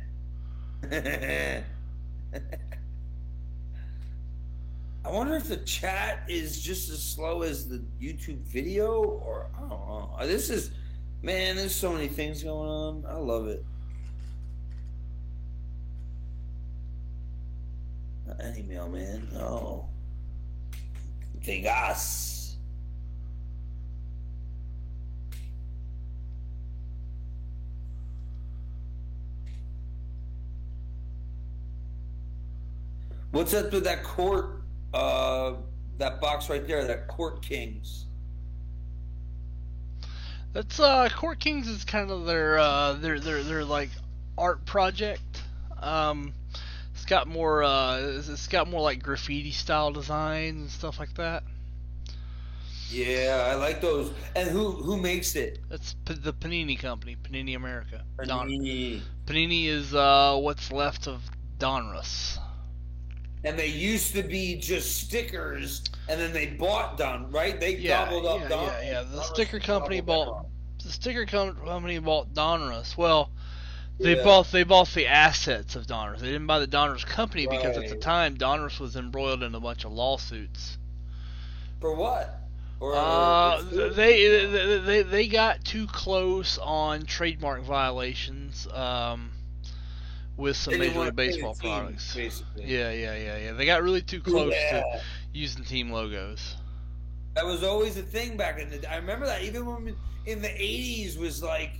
I wonder if the chat is just as slow as the YouTube video, or I don't know. This is, man, there's so many things going on. I love it. Not any mailman. No. Vegas. What's up with that court? That box right there, that Court Kings. That's Court Kings is kind of their like art project. It's got more like graffiti style designs and stuff like that. Yeah, I like those. And who makes it? That's the Panini company, Panini America. Panini. Panini is what's left of Donruss. And they used to be just stickers, and then they bought right? They gobbled up Donruss. Yeah. The sticker company bought Donruss. Well, they bought the assets of Donruss. They didn't buy the Donruss company because at the time Donruss was embroiled in a bunch of lawsuits. For what? They got too close on trademark violations. With some Major League Baseball products. Basically. Yeah. They got really too close to using team logos. That was always a thing back in the day. I remember that even when in the 80s was like,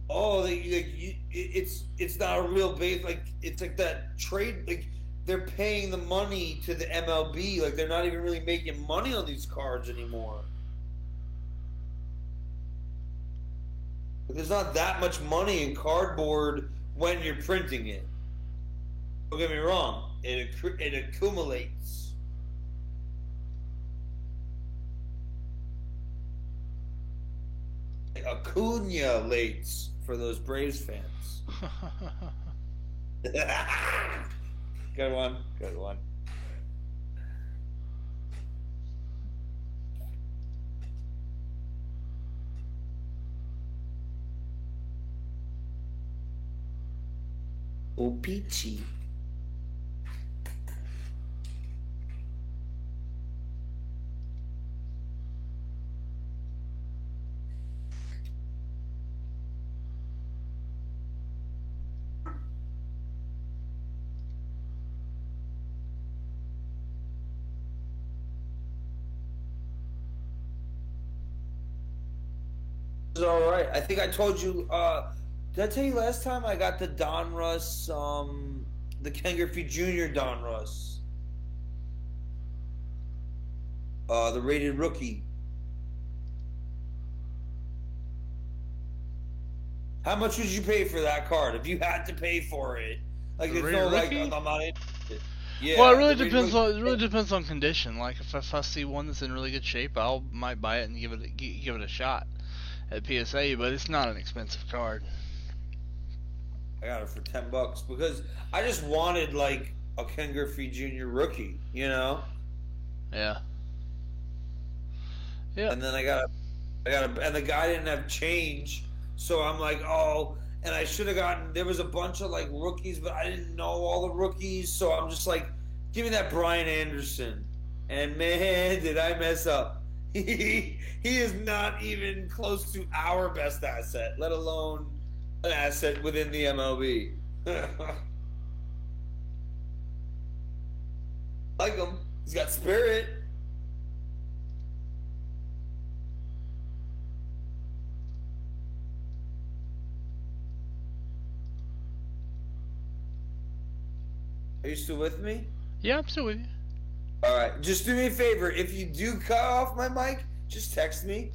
oh, it's not a real base. Like, it's like that trade. Like, they're paying the money to the MLB. Like, they're not even really making money on these cards anymore. There's not that much money in cardboard when you're printing it. Don't get me wrong, it accumulates. Acuna-lates for those Braves fans. Good one. O-Peachy. All right. I think I told you. Did I tell you last time I got the Donruss, the Ken Griffey Jr. Donruss, the rated rookie. How much would you pay for that card if you had to pay for it? Like, it's no like I'm not interested. Yeah. Well, it really depends on condition. Like, if I see one that's in really good shape, might buy it and give it a shot at PSA. But it's not an expensive card. I got it for $10 because I just wanted like a Ken Griffey Jr. rookie, you know? Yeah. And then I got and the guy didn't have change, so I'm like, oh, and I should have gotten. There was a bunch of like rookies, but I didn't know all the rookies, so I'm just like, give me that Brian Anderson, and man, did I mess up. He is not even close to our best asset, let alone an asset within the MLB. Like him. He's got spirit. Are you still with me? Yeah, I'm still with you. All right. Just do me a favor. If you do cut off my mic, just text me.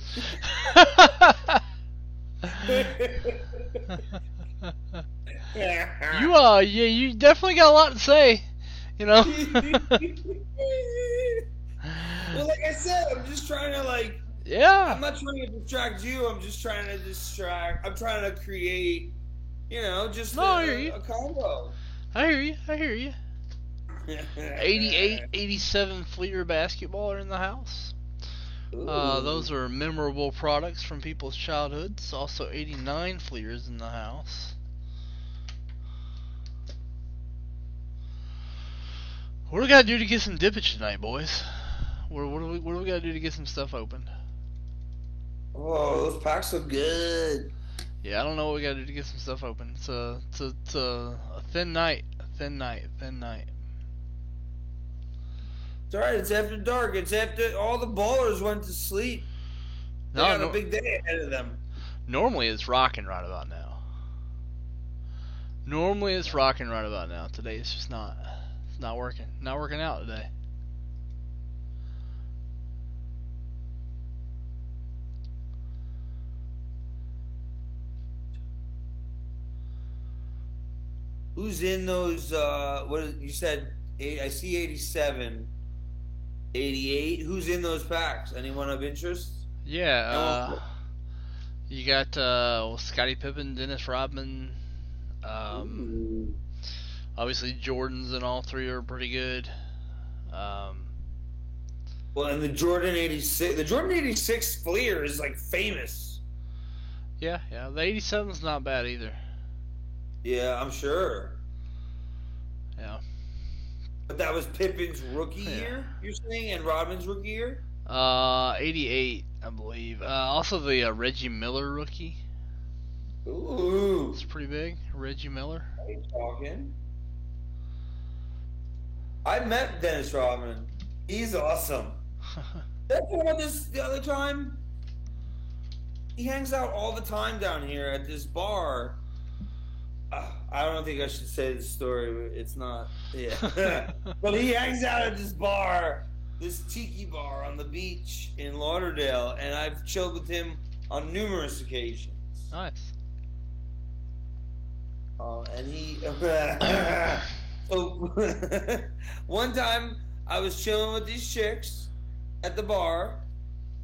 You definitely got a lot to say, you know. Well, like I said, I'm just trying to I'm not trying to distract you. I'm just trying to I'm trying to create, just a combo. I hear you. 88, 87 Fleer basketball are in the house. Those are memorable products from people's childhoods. Also 89 Fleers in the house. What do we gotta do to get some dippage tonight, boys? What do we gotta do to get some stuff open? Oh, those packs look good. Yeah, I don't know what we gotta do to get some stuff open. It's a thin night. A thin night. It's alright, it's after dark. It's after all the ballers went to sleep. They got a big day ahead of them. Normally it's rocking right about now. Today it's just not. It's not working. Not working out today. Who's in those? You said? I see 87, 88. Who's in those packs? Anyone of interest? Yeah. You got Scottie Pippen, Dennis Rodman. Obviously Jordans and all three are pretty good. Well, and the Jordan 86 Fleer is like famous. Yeah. The 87's not bad either. Yeah, I'm sure. Yeah. But that was Pippen's rookie year, you're saying, and Rodman's rookie year? 88, I believe. Also the Reggie Miller rookie. Ooh. It's pretty big. Reggie Miller. Are you talking? I met Dennis Rodman. He's awesome. That's about this the other time. He hangs out all the time down here at this bar. I don't think I should say this story, but it's not. Yeah. But he hangs out at this bar, this tiki bar on the beach in Lauderdale, and I've chilled with him on numerous occasions. Nice. And he. So one time I was chilling with these chicks at the bar,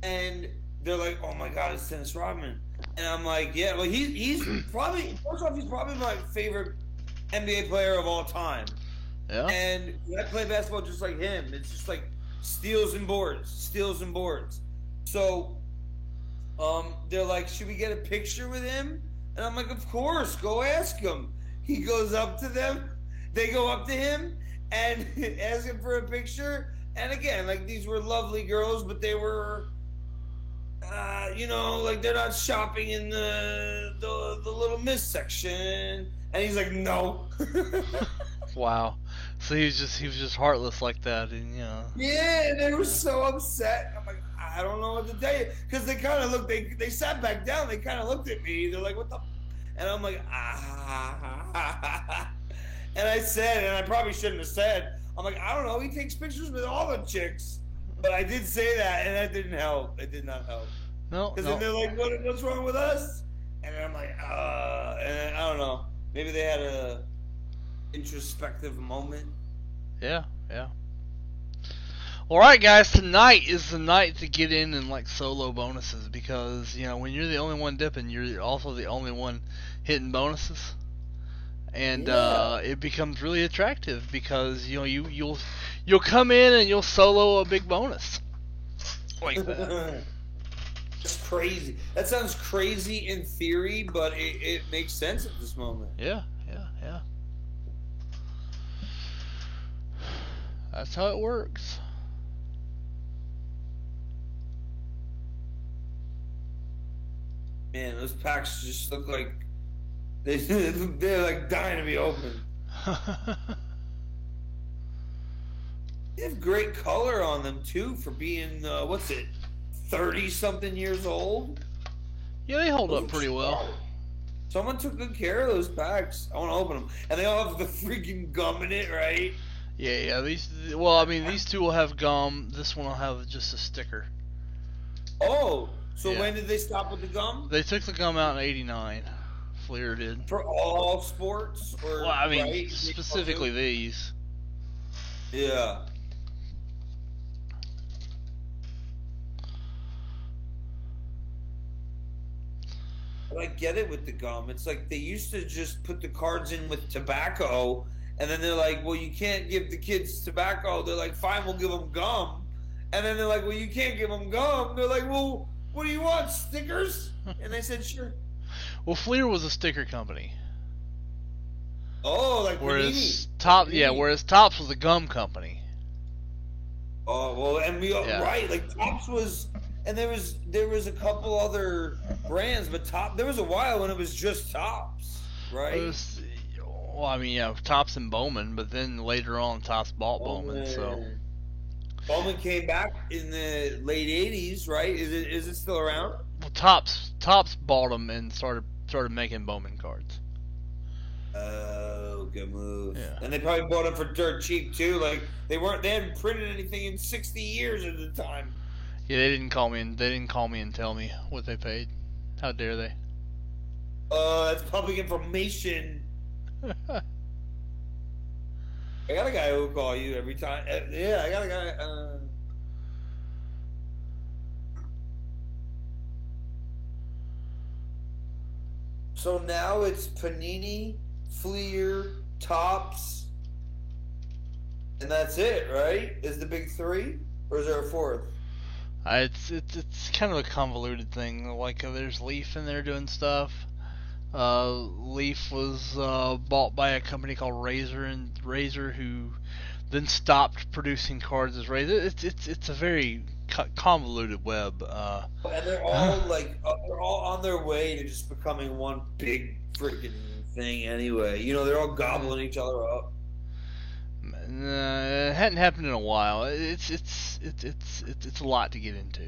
and they're like, "Oh my God, it's Dennis Rodman." And I'm like, yeah, well, he's probably, first off, he's probably my favorite NBA player of all time. Yeah. And I play basketball just like him. It's just like steals and boards. So, they're like, should we get a picture with him? And I'm like, of course, go ask him. He goes up to them. They go up to him and ask him for a picture. And again, like, these were lovely girls, but they were... like they're not shopping in the Little Miss section, and he's like, no. Wow. So he was just heartless like that, and Yeah, they were so upset. I'm like, I don't know what to tell you, because they kind of looked. They sat back down. They kind of looked at me. They're like, what the? And I'm like, And I said, and I probably shouldn't have said. I'm like, I don't know. He takes pictures with all the chicks. But I did say that, and that didn't help. It did not help. No. Because then they're like, what's wrong with us? And I'm like, and I don't know. Maybe they had a introspective moment. Yeah. All right, guys. Tonight is the night to get in and like solo bonuses, because when you're the only one dipping, you're also the only one hitting bonuses, and it becomes really attractive because you'll come in and you'll solo a big bonus like that. It's crazy. That sounds crazy in theory, but it makes sense at this moment. Yeah. That's how it works. Man, those packs just look like they're like dying to be opened. They have great color on them too for being 30-something years old. Yeah, they hold up pretty well. Someone took good care of those packs. I want to open them, and they all have the freaking gum in it, right? Yeah. These two will have gum. This one will have just a sticker. Oh, so when did they stop with the gum? They took the gum out in '89. Fleer did. For all sports, or right? Specifically these. Yeah. But I get it with the gum. It's like they used to just put the cards in with tobacco, and then they're like, well, you can't give the kids tobacco. They're like, fine, we'll give them gum. And then they're like, well, you can't give them gum. They're like, well, what do you want, stickers? And they said, sure. Well, Fleer was a sticker company. Oh, like Whereas Panini. whereas Topps was a gum company. Oh well, and we Yeah. right like Topps was, and there was a couple other brands, but there was a while when it was just Topps, It right? was, well, I mean, yeah, Topps and Bowman, but then later on, Topps bought Bowman. So Bowman. Bowman came back in the late '80s, right? Is it still around? well, Topps bought them and started making Bowman cards. Oh, good move. Yeah. And they probably bought them for dirt cheap too. Like they hadn't printed anything in 60 years at the time. Yeah, they didn't call me and tell me what they paid. How dare they? That's public information. I got a guy who'll call you every time. Yeah, I got a guy. So now it's Panini, Fleer, Topps, and that's it, right? Is the big three, or is there a fourth? It's kind of a convoluted thing. Like there's Leaf in there doing stuff. Leaf was bought by a company called Razor, who then stopped producing cards as Razor. It's a very convoluted web. And they're all they're all on their way to just becoming one big freaking thing. Anyway, they're all gobbling each other up. It hadn't happened in a while. It's a lot to get into.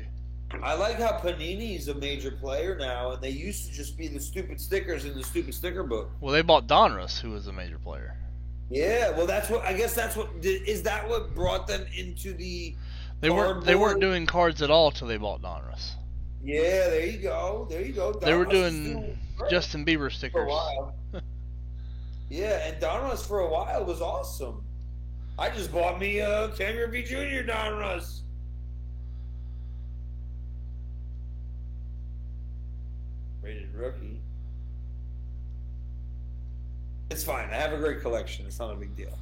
I like how Panini's a major player now, and they used to just be the stupid stickers in the stupid sticker book. Well, they bought Donruss, who was a major player. Yeah, well, I guess that's what is that what brought them into the. They weren't doing cards at all till they bought Donruss. Yeah, there you go. Donruss they were doing Justin Bieber stickers for a while. Yeah, and Donruss for a while was awesome. I just bought me a Ken Griffey Jr. Donruss. Rated rookie. It's fine. I have a great collection. It's not a big deal.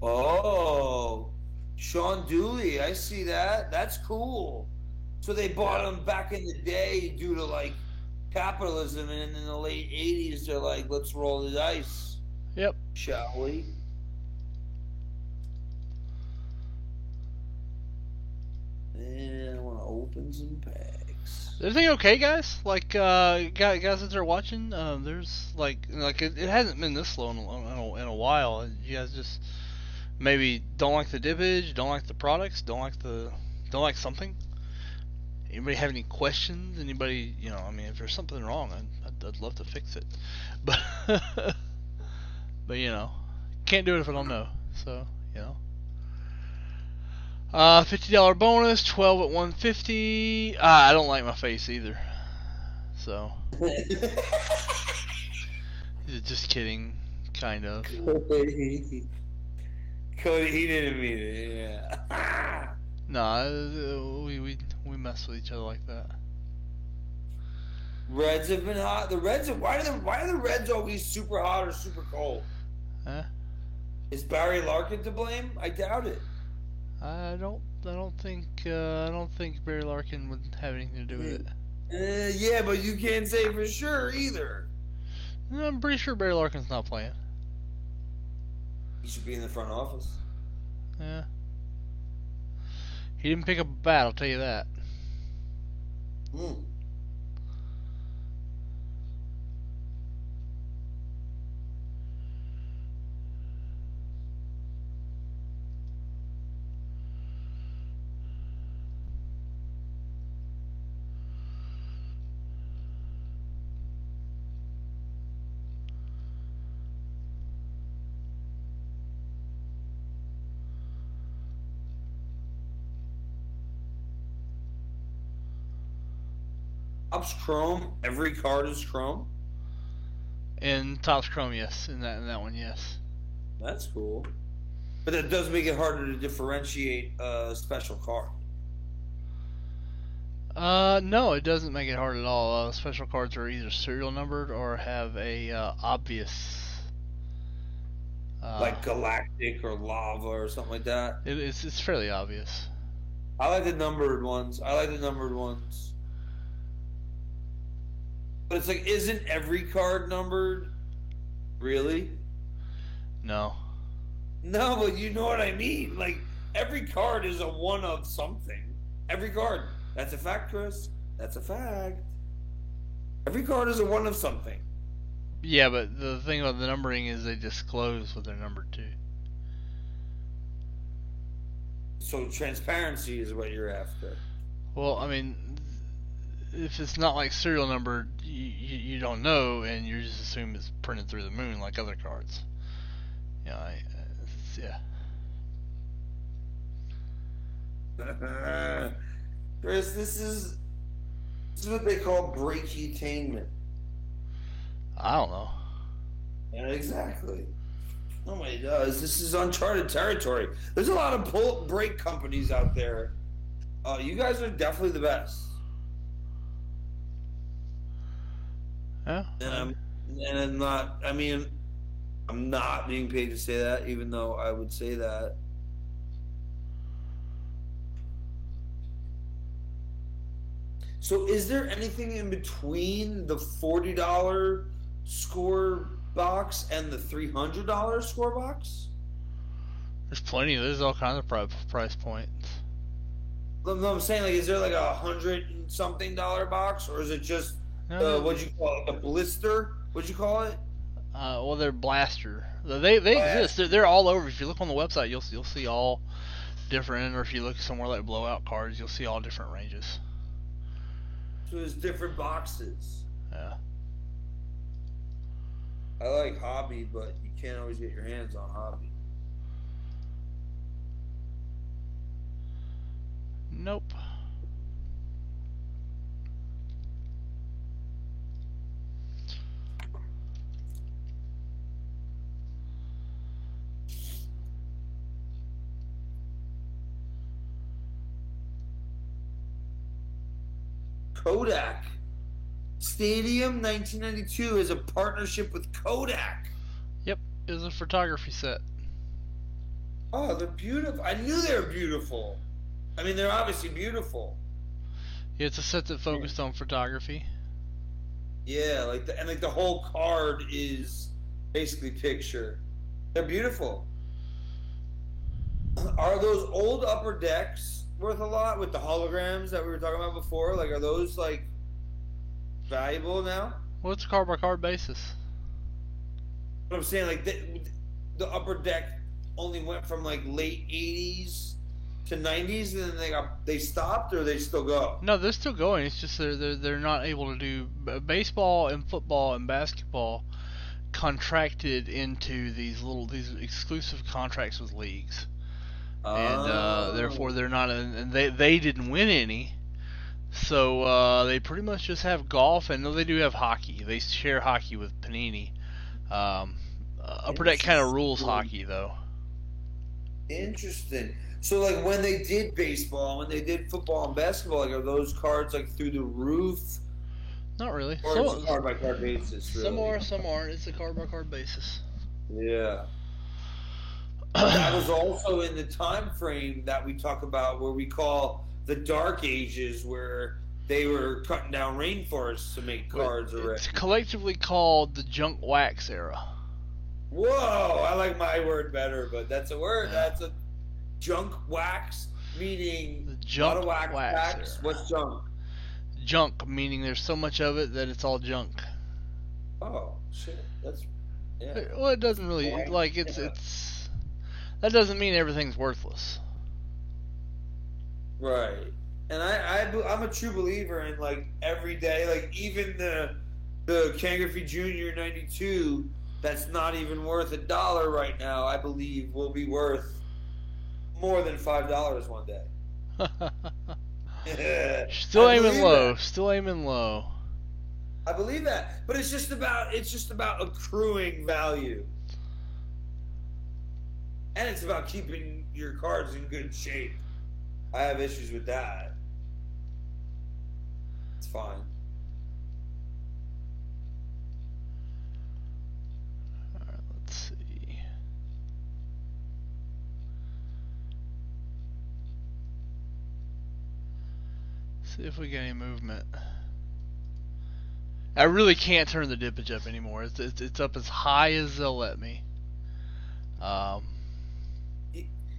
Oh, Sean Dooley. I see that. That's cool. So they bought him back in the day due to like capitalism, and in the late '80s, they're like, "Let's roll the dice." Yep. Shall we? And I want to open some packs. Is everything okay, guys? Like, guys that are watching, there's like it hasn't been this slow in a while. You guys just maybe don't like the dippage, don't like the products, don't like something. Anybody have any questions? Anybody, I mean, if there's something wrong, I'd love to fix it. But, but can't do it if I don't know. So, $50 bonus, 12 at 150. I don't like my face either. So, just kidding, kind of. Cody, he didn't mean it. Yeah. No, we mess with each other like that. Reds have been hot. The Reds. Why are the Reds always super hot or super cold? Huh? Is Barry Larkin to blame? I doubt it. I don't think Barry Larkin would have anything to do with it. Yeah, but you can't say for sure either. No, I'm pretty sure Barry Larkin's not playing. He should be in the front office. Yeah. He didn't pick up a bat, I'll tell you that. Topps Chrome. Every card is Chrome. In Topps Chrome, yes. In that one, yes. That's cool. But that does make it harder to differentiate a special card. No, it doesn't make it hard at all. Special cards are either serial numbered or have a obvious. Like Galactic or Lava or something like that. It's fairly obvious. I like the numbered ones. But it's like, isn't every card numbered? Really? No. No, but you know what I mean. Like, every card is a one of something. Every card. That's a fact, Chris. That's a fact. Every card is a one of something. Yeah, but the thing about the numbering is they disclose what they're numbered to. So transparency is what you're after. Well, I mean, if it's not like serial numbered, you don't know, and you just assume it's printed through the moon like other cards. Yeah, yeah. Chris, this is what they call break-etainment. I don't know. Yeah, exactly. Oh my God, this is uncharted territory. There's a lot of break companies out there. You guys are definitely the best. Yeah. And I'm not. I mean, I'm not being paid to say that, even though I would say that. So, is there anything in between the $40 score box and the $300 score box? There's plenty. There's all kinds of price points. No, I'm saying, like, is there like $100 and something box, or is it just what'd you call it? A blister? What'd you call it? Well, they're blaster. They exist. They're all over. If you look on the website, you'll see all different. Or if you look somewhere like Blowout Cards, you'll see all different ranges. So there's different boxes. Yeah. I like Hobby, but you can't always get your hands on Hobby. Nope. Kodak. Stadium 1992 is a partnership with Kodak. Yep, it was a photography set. Oh, they're beautiful. I knew they were beautiful. I mean, they're obviously beautiful. Yeah, it's a set that focused on photography. Yeah, like the whole card is basically picture. They're beautiful. Are those old upper decks worth a lot with the holograms that we were talking about before? Like, are those like valuable now? Well, it's a card by card basis. But I'm saying, like, the upper deck only went from like late 80s to 90s, and then they stopped, or they still go? No, they're still going. It's just they're not able to do baseball and football and basketball contracted into these exclusive contracts with leagues, and therefore they're not. And they didn't win any, so they pretty much just have golf, and they do have hockey. They share hockey with Panini. Upper Deck kind of rules hockey, though. Interesting. So, like, when they did baseball, when they did football and basketball, like, are those cards like through the roof? Not really. Or it's a card by card basis. Really? Some aren't. It's a card by card basis. Yeah. That was also in the time frame that we talk about, where we call the Dark Ages, where they were cutting down rainforests to make cards already. It's collectively called the junk wax era. Whoa, I like my word better, but that's a word. Yeah. That's a junk wax, meaning the junk a lot of wax. What's junk? Junk, meaning there's so much of it that it's all junk. Oh shit, that's yeah. Well, it doesn't really it's that doesn't mean everything's worthless. Right, and I'm a true believer in, like, every day, like, even the Ken Griffey Jr. 92. That's not even worth $1 right now, I believe, will be worth more than $5 one day. Still aiming low. Still aiming low. I believe that, but it's just about accruing value, and it's about keeping your cards in good shape. I have issues with that. fine. Alright, let's see. See if we get any movement. I really can't turn the dippage up anymore. It's up as high as they'll let me.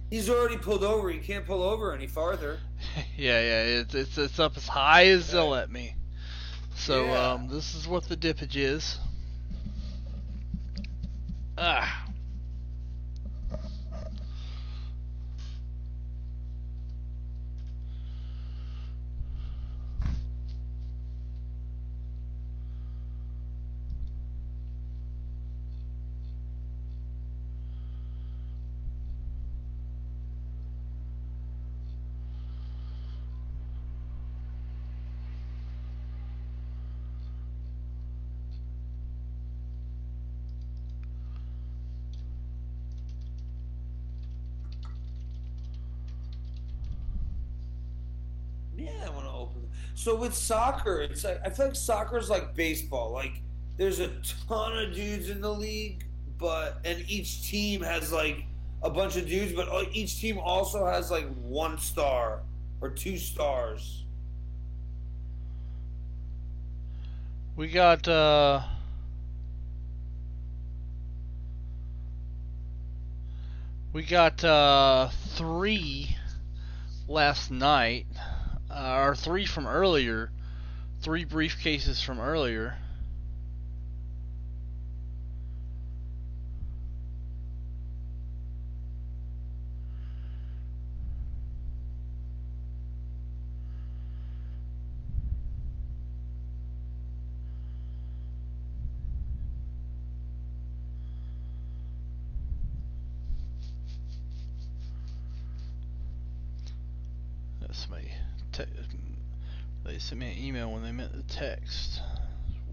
He's already pulled over. He can't pull over any farther. yeah, it's up as high as they'll let me. So Yeah. this is what the dippage is. Ah. Yeah, I want to open. So with soccer, it's like I feel like soccer's like baseball. Like there's a ton of dudes in the league, and each team has like a bunch of dudes, but each team also has like 1 star or 2 stars. We got three last night, or three from earlier, 3 briefcases from earlier. That's my they sent me an email when they meant the text.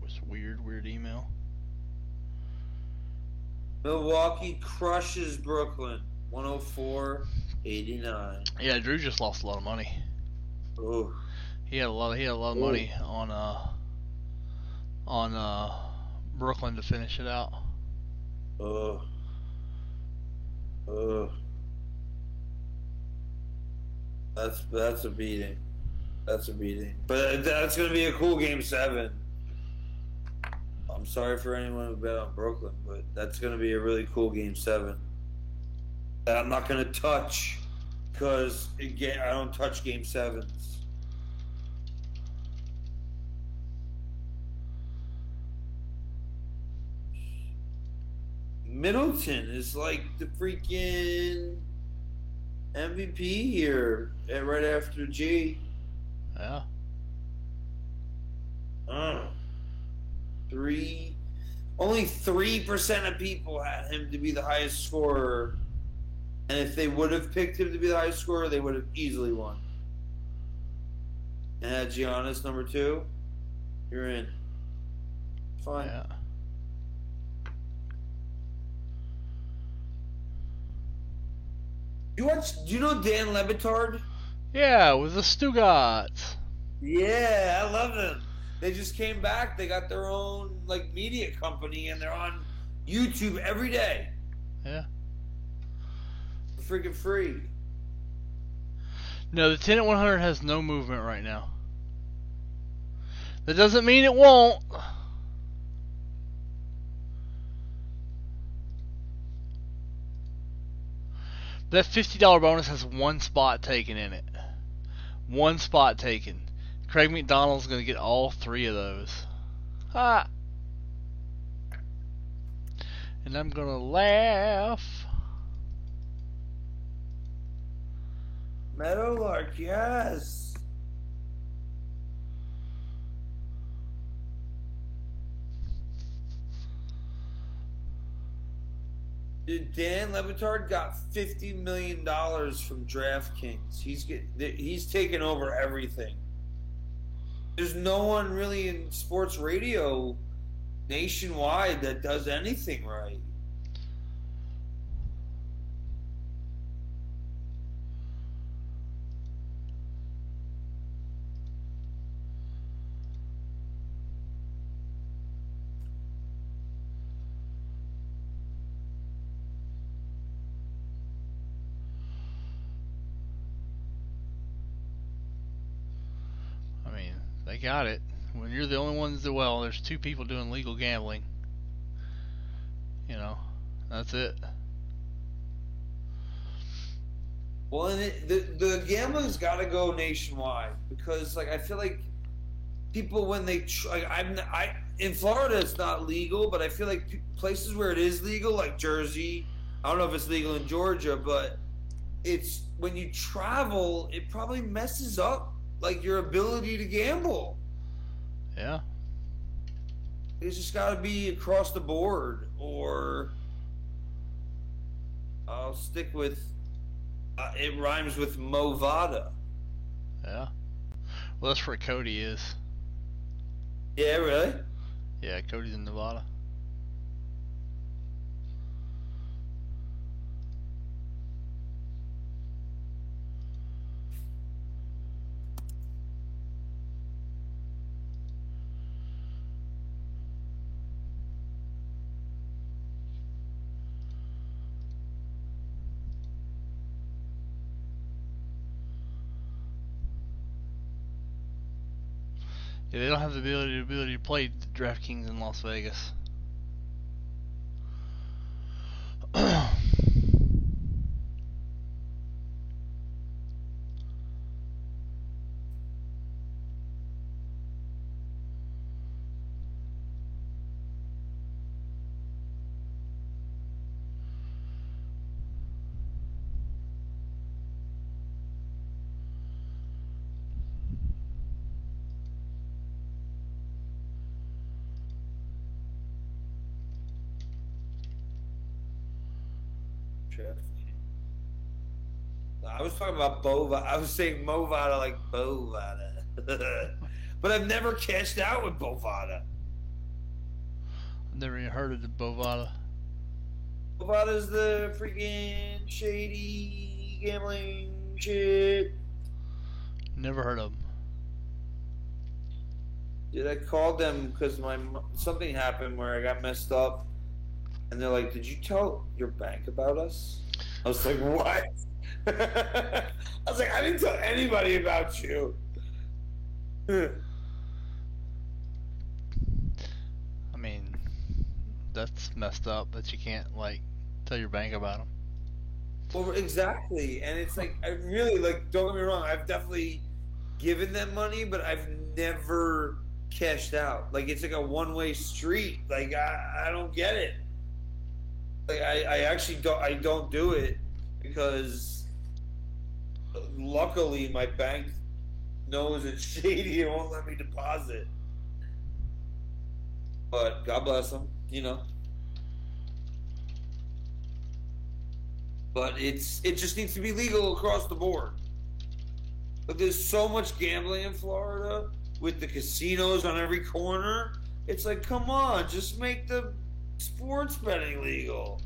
It's weird email. Milwaukee crushes Brooklyn, 104-89. Yeah, Drew just lost a lot of money. Oh, He had a lot of money on Brooklyn to finish it out. oh. That's a beating. That's a beating. But that's gonna be a cool game 7. I'm sorry for anyone who bet on Brooklyn, but that's gonna be a really cool game 7 that I'm not gonna touch because again I don't touch game 7s. Middleton is like the freaking MVP here, right after G. Yeah. Only 3% of people had him to be the highest scorer, and if they would have picked him to be the highest scorer, they would have easily won. And had Giannis number 2, you're in. Fine. Yeah. Do you know Dan Le Batard? Yeah, with the Stugatz. Yeah, I love them. They just came back. They got their own like media company, and they're on YouTube every day. Yeah. Freaking free. No, the 10 at 100 has no movement right now. That doesn't mean it won't. That $50 bonus has 1 spot taken in it. 1 spot taken. Craig McDonald's going to get all 3 of those. Ha! And I'm going to laugh. Meadowlark, yes. Dude, Dan Le Batard got $50 million from DraftKings. He's taken over everything. There's no one really in sports radio nationwide that does anything right. got it. When you're the only ones that, well, there's 2 people doing legal gambling. You know, that's it. Well, and the gambling's got to go nationwide because, like, I feel like people when they in Florida it's not legal, but I feel like places where it is legal, like Jersey, I don't know if it's legal in Georgia, but it's when you travel, it probably messes up like your ability to gamble. Yeah. It's just got to be across the board, or I'll stick with. It rhymes with Movada. Yeah. Well, that's where Cody is. Yeah, really? Yeah, Cody's in Nevada. Yeah, they don't have the ability to play DraftKings in Las Vegas. I was talking about Bovada. I was saying Movada like Bovada. But I've never cashed out with Bovada. I've never even heard of the Bovada. Bovada's the freaking shady gambling shit. Never heard of them. Dude, I called them because something happened where I got messed up. And they're like, "Did you tell your bank about us?" I was like, "What?" I was like, "I didn't tell anybody about you." I mean, that's messed up that you can't, like, tell your bank about them. Well, exactly. And it's like, I really, like, don't get me wrong, I've definitely given them money, but I've never cashed out. Like, it's like a one-way street. Like, I don't get it. Like, I actually don't do it because luckily my bank knows it's shady and won't let me deposit. But God bless them, you know. But it just needs to be legal across the board. But there's so much gambling in Florida with the casinos on every corner. It's like, come on, just make the sports betting legal.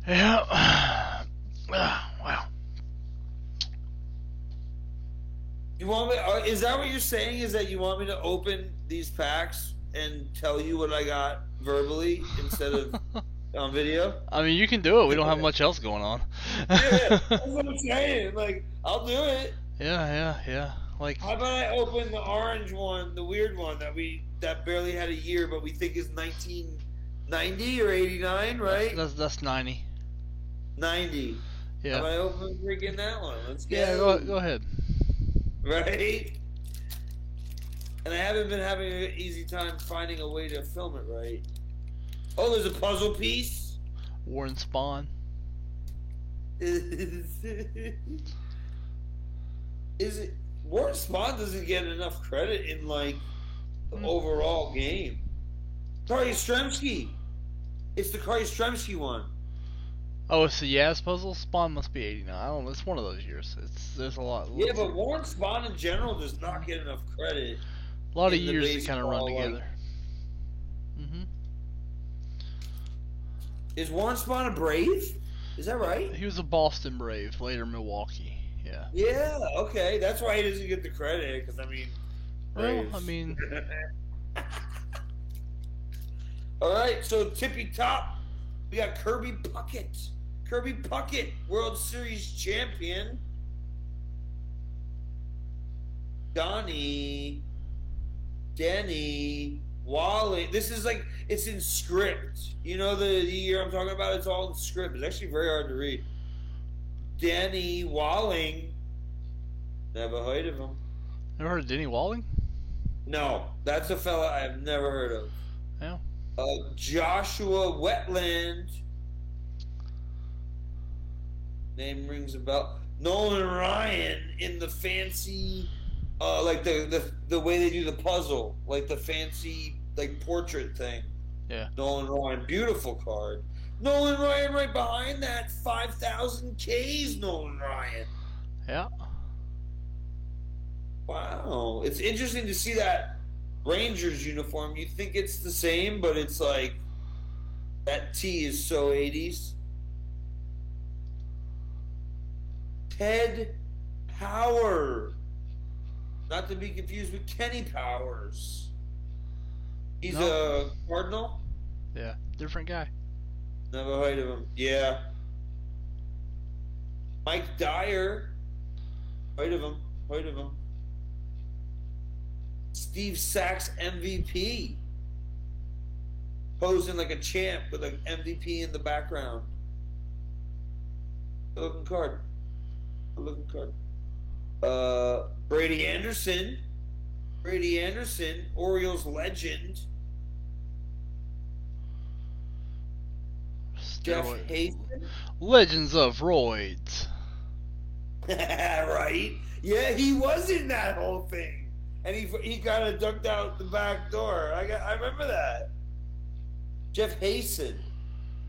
Yeah. Wow. You want me? Is that what you're saying? Is that you want me to open these packs and tell you what I got verbally instead of on video? I mean, you can do it. We don't have much else going on. Yeah, that's what I'm saying. Like, I'll do it. Yeah. Like, how about I open the orange one, the weird one that barely had a year, but we think is 1990 or 89, right? That's 90. 90. Yeah. How about I open freaking that one? Let's go. Yeah, go ahead. Right? And I haven't been having an easy time finding a way to film it right. Oh, there's a puzzle piece? Warren Spawn. Is it Warren Spahn doesn't get enough credit in like the overall game? Kari Stremski. It's the Kari Stremski one. Oh, it's the Yaz puzzle. Spawn must be 89. I don't know. It's one of those years. There's a lot. Yeah, but Warren Spahn in general does not get enough credit. A lot of years to kind of run together. Is Warren Spahn a Brave? Is that right? He was a Boston Brave, later Milwaukee. Yeah. Yeah. Okay, that's why he doesn't get the credit. Because I mean, Braves. Well, I mean. All right, so tippy top, we got Kirby Puckett. Kirby Puckett, World Series champion. Danny Walling. This is like, it's in script. You know the year I'm talking about? It's all in script. It's actually very hard to read. Danny Walling. Never heard of him. Never heard of Denny Walling? No, that's a fella I've never heard of. Yeah. Joshua Wetland. Name rings a bell. Nolan Ryan in the fancy, like the way they do the puzzle, like the fancy like portrait thing. Yeah. Nolan Ryan, beautiful card. Nolan Ryan right behind that 5,000 Ks. Nolan Ryan. Yeah. Wow, it's interesting to see that Rangers uniform. You think it's the same, but it's like that T is so 80s. Ted Power. Not to be confused with Kenny Powers. He's a Cardinal? Yeah, different guy. Never heard of him. Yeah. Mike Dyer. Heard of him. Steve Sachs MVP. Posing like a champ with an MVP in the background. Good looking card. Brady Anderson, Orioles legend. Jeff Hazen. Legends of Roids. Right? Yeah, he was in that whole thing, and he kind of ducked out the back door. I remember that. Jeff Hazen.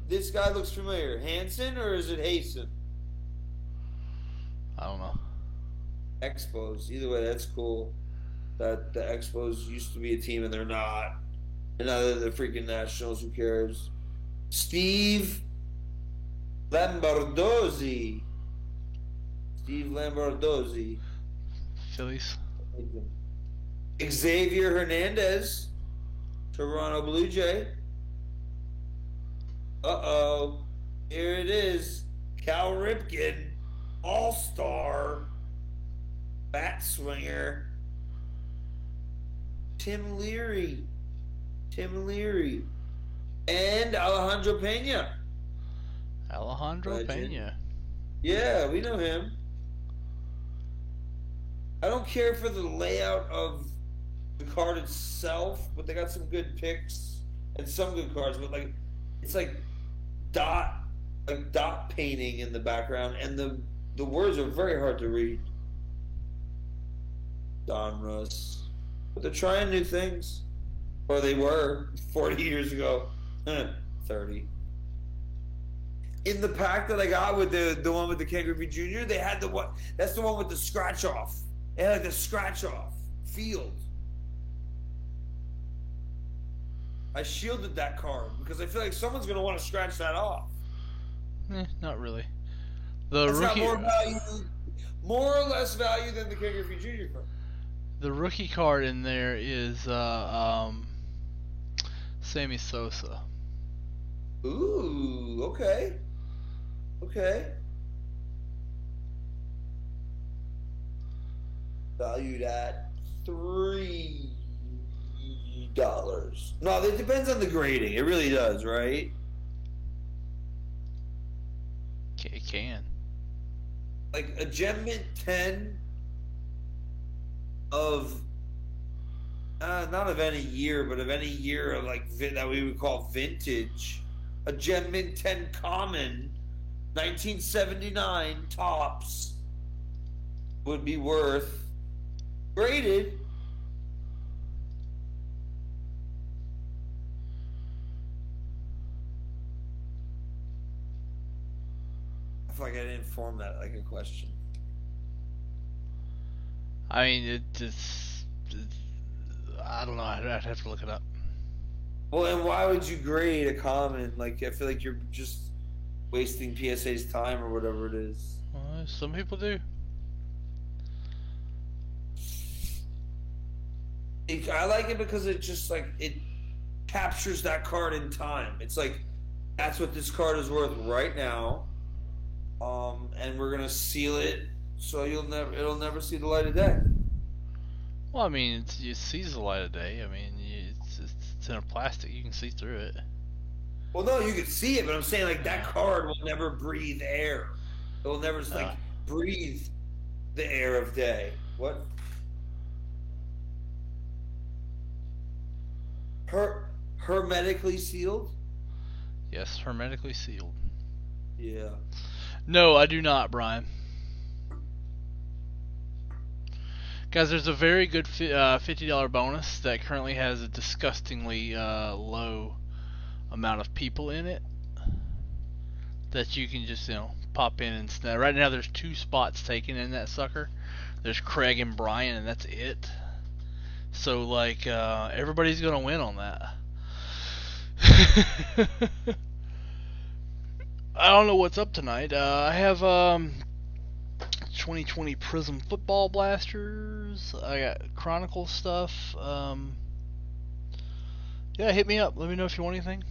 This guy looks familiar. Hansen or is it Hazen? I don't know. Expos. Either way, that's cool. That the Expos used to be a team and they're not. And now they're the freaking Nationals. Who cares? Steve Lambardozzi. Phillies. Xavier Hernandez. Toronto Blue Jay. Uh-oh. Here it is. Cal Ripken. All-Star. Bat swinger. Tim Leary. And Alejandro Pena. Pena. Yeah, we know him. I don't care for the layout of the card itself, but they got some good picks and some good cards. But like, it's like dot painting in the background, and the words are very hard to read. Donruss. But they're trying new things. Or they were 40 years ago. 30. In the pack that I got with the one with the Ken Griffey Jr., they had the one. That's the one with the scratch off. It had like the scratch off field. I shielded that card because I feel like someone's going to want to scratch that off. Not really. That's got more or less value than the Ken Griffey Jr. card. The rookie card in there is Sammy Sosa. Ooh, okay. Valued at $3. No, it depends on the grading. It really does, right? It can. Like a Gem Mint 10 of not of any year, but of any year of like that we would call vintage. A Gem Mint 10 common, 1979 tops would be worth graded. I feel like I didn't form that like a question. I mean, I don't know. I'd have to look it up. Well, and why would you grade a common? Like, I feel like you're just wasting PSA's time or whatever it is. Some people do. I like it because it just like it captures that card in time. It's like that's what this card is worth right now, and we're gonna seal it so it'll never see the light of day. Well, I mean, it sees the light of day. I mean, it's in a plastic. You can see through it. Well, no, you can see it, but I'm saying like that card will never breathe air. It will never like breathe the air of day. What? Hermetically sealed? Yes, hermetically sealed. Yeah. No, I do not, Brian. Guys, there's a very good $50 bonus that currently has a disgustingly low amount of people in it that you can just pop in and snap. Right now there's 2 spots taken in that sucker. There's Craig and Brian, and that's it. So like everybody's gonna win on that. I don't know what's up tonight. I have 2020 Prism Football Blasters. I got Chronicle stuff. Yeah, hit me up. Let me know if you want anything.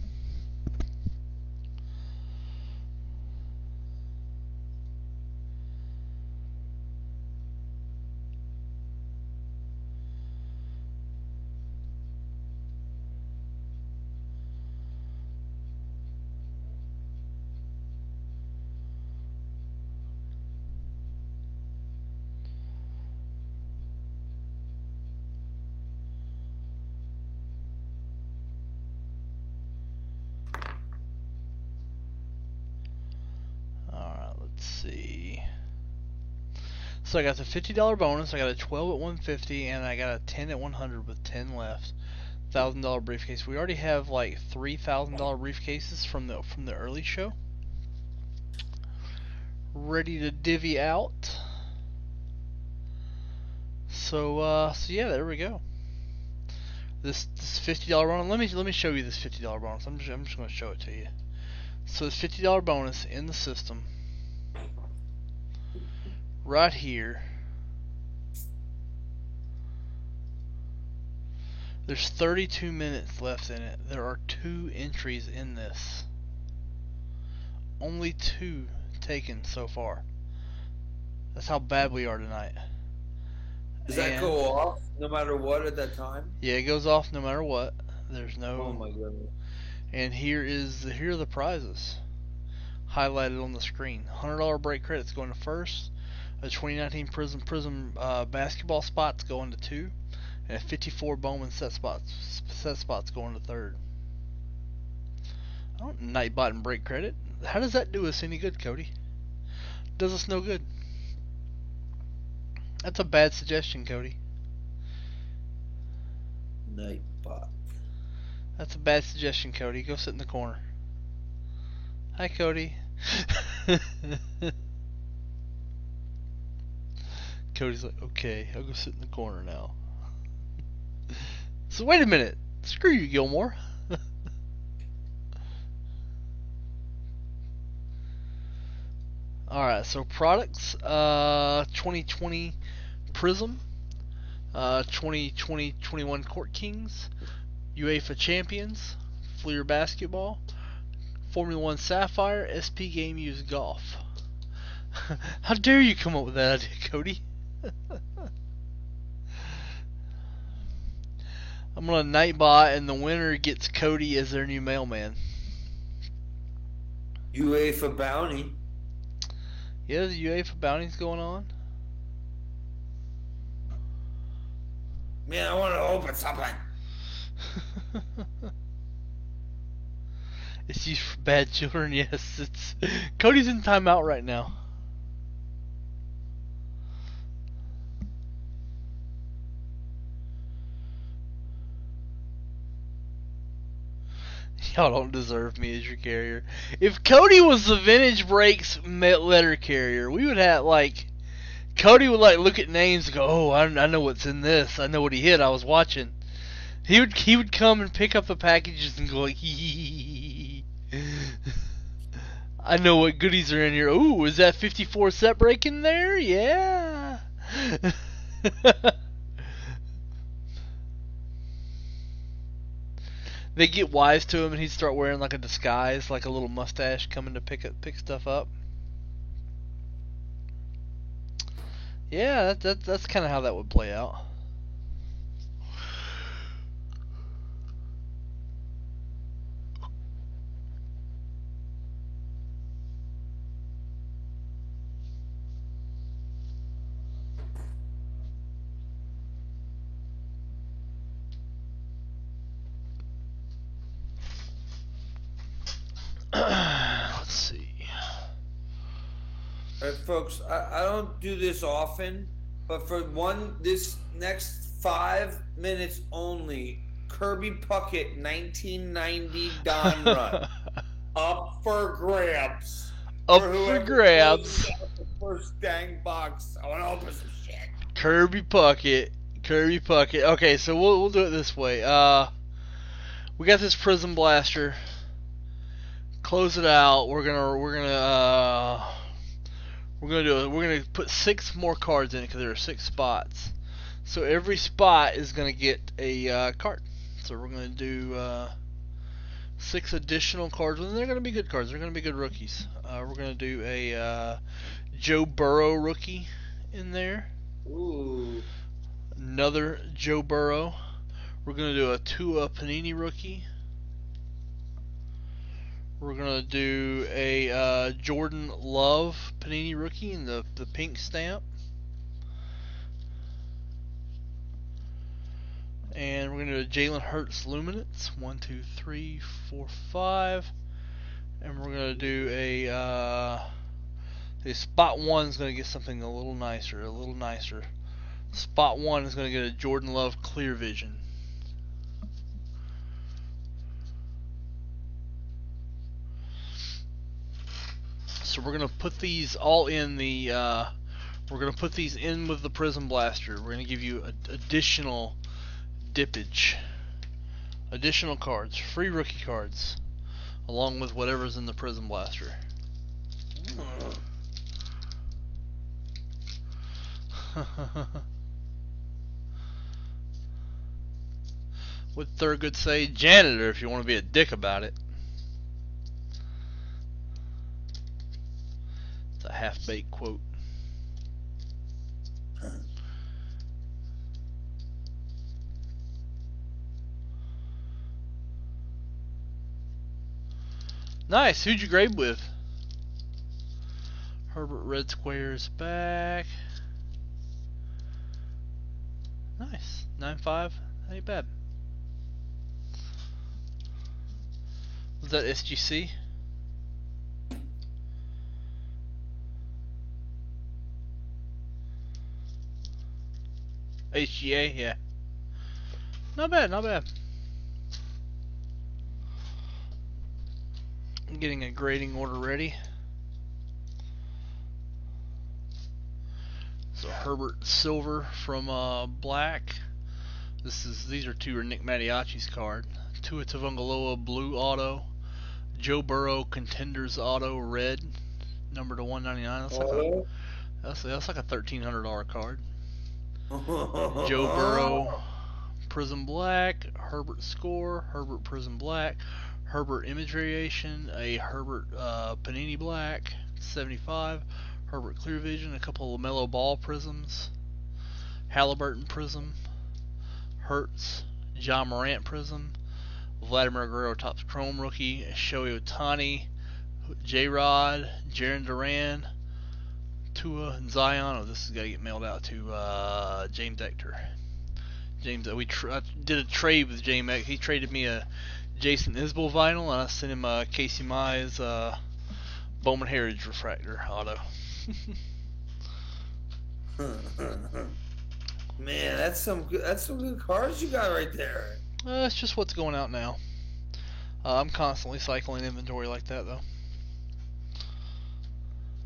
See. So I got the $50 bonus, I got a 12 at 150, and I got a 10 at 100 with 10 left. $1,000 briefcase. We already have like $3,000 briefcases from the early show, ready to divvy out. So yeah, there we go. This $50 bonus. Let me show you this $50 bonus. I'm just going to show it to you. So this $50 bonus in the system. Right here, there's 32 minutes left in it. There are 2 entries in this. Only 2 taken so far. That's how bad we are tonight. Does that go off no matter what at that time? Yeah, it goes off no matter what. There's no. Oh my goodness. And here are the prizes highlighted on the screen. $100 break credits going to first. A 2019 Prism basketball spot's going to 2, and a 54 Bowman set spots going to 3rd. I don't Nightbot and break credit. How does that do us any good, Cody? Does us no good. That's a bad suggestion, Cody. Nightbot. That's a bad suggestion, Cody. Go sit in the corner. Hi, Cody. Cody's like, okay, I'll go sit in the corner now. So wait a minute. Screw you, Gilmore. Alright, so products, 2020 Prism, 2020-21 Court Kings, UEFA Champions, Fleer Basketball, Formula 1 Sapphire, SP Game Used Golf. How dare you come up with that idea, Cody? I'm gonna Nightbot, and the winner gets Cody as their new mailman. UEFA bounty. Yeah, the UEFA bounty's going on. Man, I want to open something. It's used for bad children. Yes, it's Cody's in timeout right now. Y'all don't deserve me as your carrier. If Cody was the Vintage Breaks letter carrier, we would have Cody would look at names and go, "Oh, I know what's in this. I know what he hit. I was watching." He would come and pick up the packages and go like, "Hee." I know what goodies are in here. Ooh, is that 54 set break in there? Yeah. They get wise to him, and he'd start wearing like a disguise, like a little mustache, coming to pick stuff up. Yeah, that's kind of how that would play out. Let's see. All right, folks, I don't do this often, but for this next 5 minutes only, Kirby Puckett 1990 Don Run up for grabs. Up for grabs. The first dang box. I want to open some shit. Kirby Puckett. Okay, so we'll do it this way. We got this Prism Blaster. Close it out. We're gonna put 6 more cards in it because there are 6 spots. So every spot is gonna get a card. So we're gonna do 6 additional cards, and they're gonna be good cards. They're gonna be good rookies. We're gonna do a Joe Burrow rookie in there. Ooh. Another Joe Burrow. We're gonna do a Tua Panini rookie. We're going to do a Jordan Love Panini rookie in the pink stamp. And we're going to do a Jalen Hurts Luminance. 1, 2, 3, 4, 5. And we're going to do a spot 1 is going to get something a little nicer. Spot 1 is going to get a Jordan Love Clear Vision. So we're gonna put these all in the. We're gonna put these in with the Prism Blaster. We're gonna give you additional dippage, additional cards, free rookie cards, along with whatever's in the Prism Blaster. What Thurgood say? Janitor, if you want to be a dick about it. A half-baked quote. Nice. Who'd you grade with? Herbert Red Squares back. Nice. 9.5. Ain't bad. Was that SGC? HGA, yeah. Not bad. I'm getting a grading order ready. So Herbert Silver from Black. These are 2 Nick Mattiacci's card. Tua Tagovailoa Blue Auto. Joe Burrow Contenders Auto Red, number to 199. That's like a $1,300 card. Joe Burrow Prism Black, Herbert Score, Herbert Prism Black, Herbert Image Variation, a Herbert Panini Black, 75, Herbert Clear Vision, a couple of LaMelo Ball Prisms, Halliburton Prism, Hertz, John Morant Prism, Vladimir Guerrero Topps Chrome Rookie, Shohei Ohtani, J-Rod, Jaron Duran, Tua and Zion. Oh, this has got to get mailed out to James Ector. We did a trade with James. He traded me a Jason Isbell vinyl, and I sent him Casey Mize Bowman Heritage refractor auto. Man, that's some good cards you got right there. It's just what's going out now. I'm constantly cycling inventory like that, though.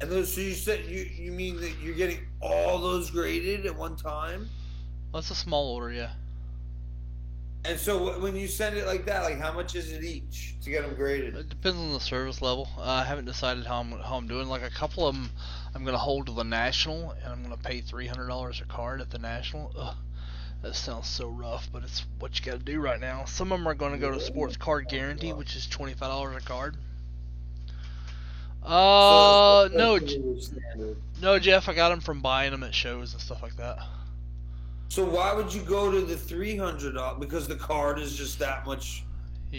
And those, so you said you mean that you're getting all those graded at one time? Well, it's a small order, yeah. And so when you send it like that, like how much is it each to get them graded? It depends on the service level. I haven't decided how I'm doing. Like a couple of them, I'm gonna hold to the National, and I'm gonna pay $300 a card at the National. Ugh, that sounds so rough, but it's what you gotta do right now. Some of them are gonna go to Sports Card Guarantee, which is $25 a card. No, Jeff, I got them from buying them at shows and stuff like that. So why would you go to the $300? Because the card is just that much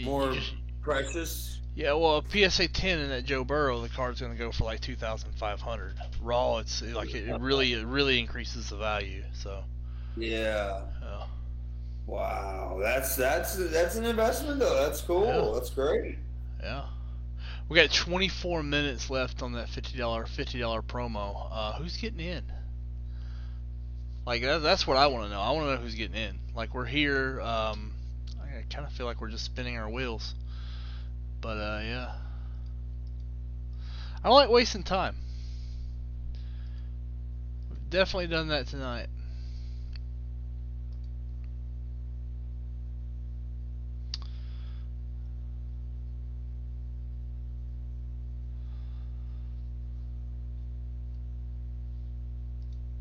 more precious. Yeah, well, a PSA 10 in that Joe Burrow, the card's gonna go for like $2,500. Raw, it's like it really increases the value. So. Yeah. Wow, that's an investment though. That's cool. Yeah. That's great. Yeah. We got 24 minutes left on that $50 promo. Who's getting in? Like that's what I want to know. I want to know who's getting in. Like we're here. I kind of feel like we're just spinning our wheels. But yeah. I don't like wasting time. We've definitely done that tonight.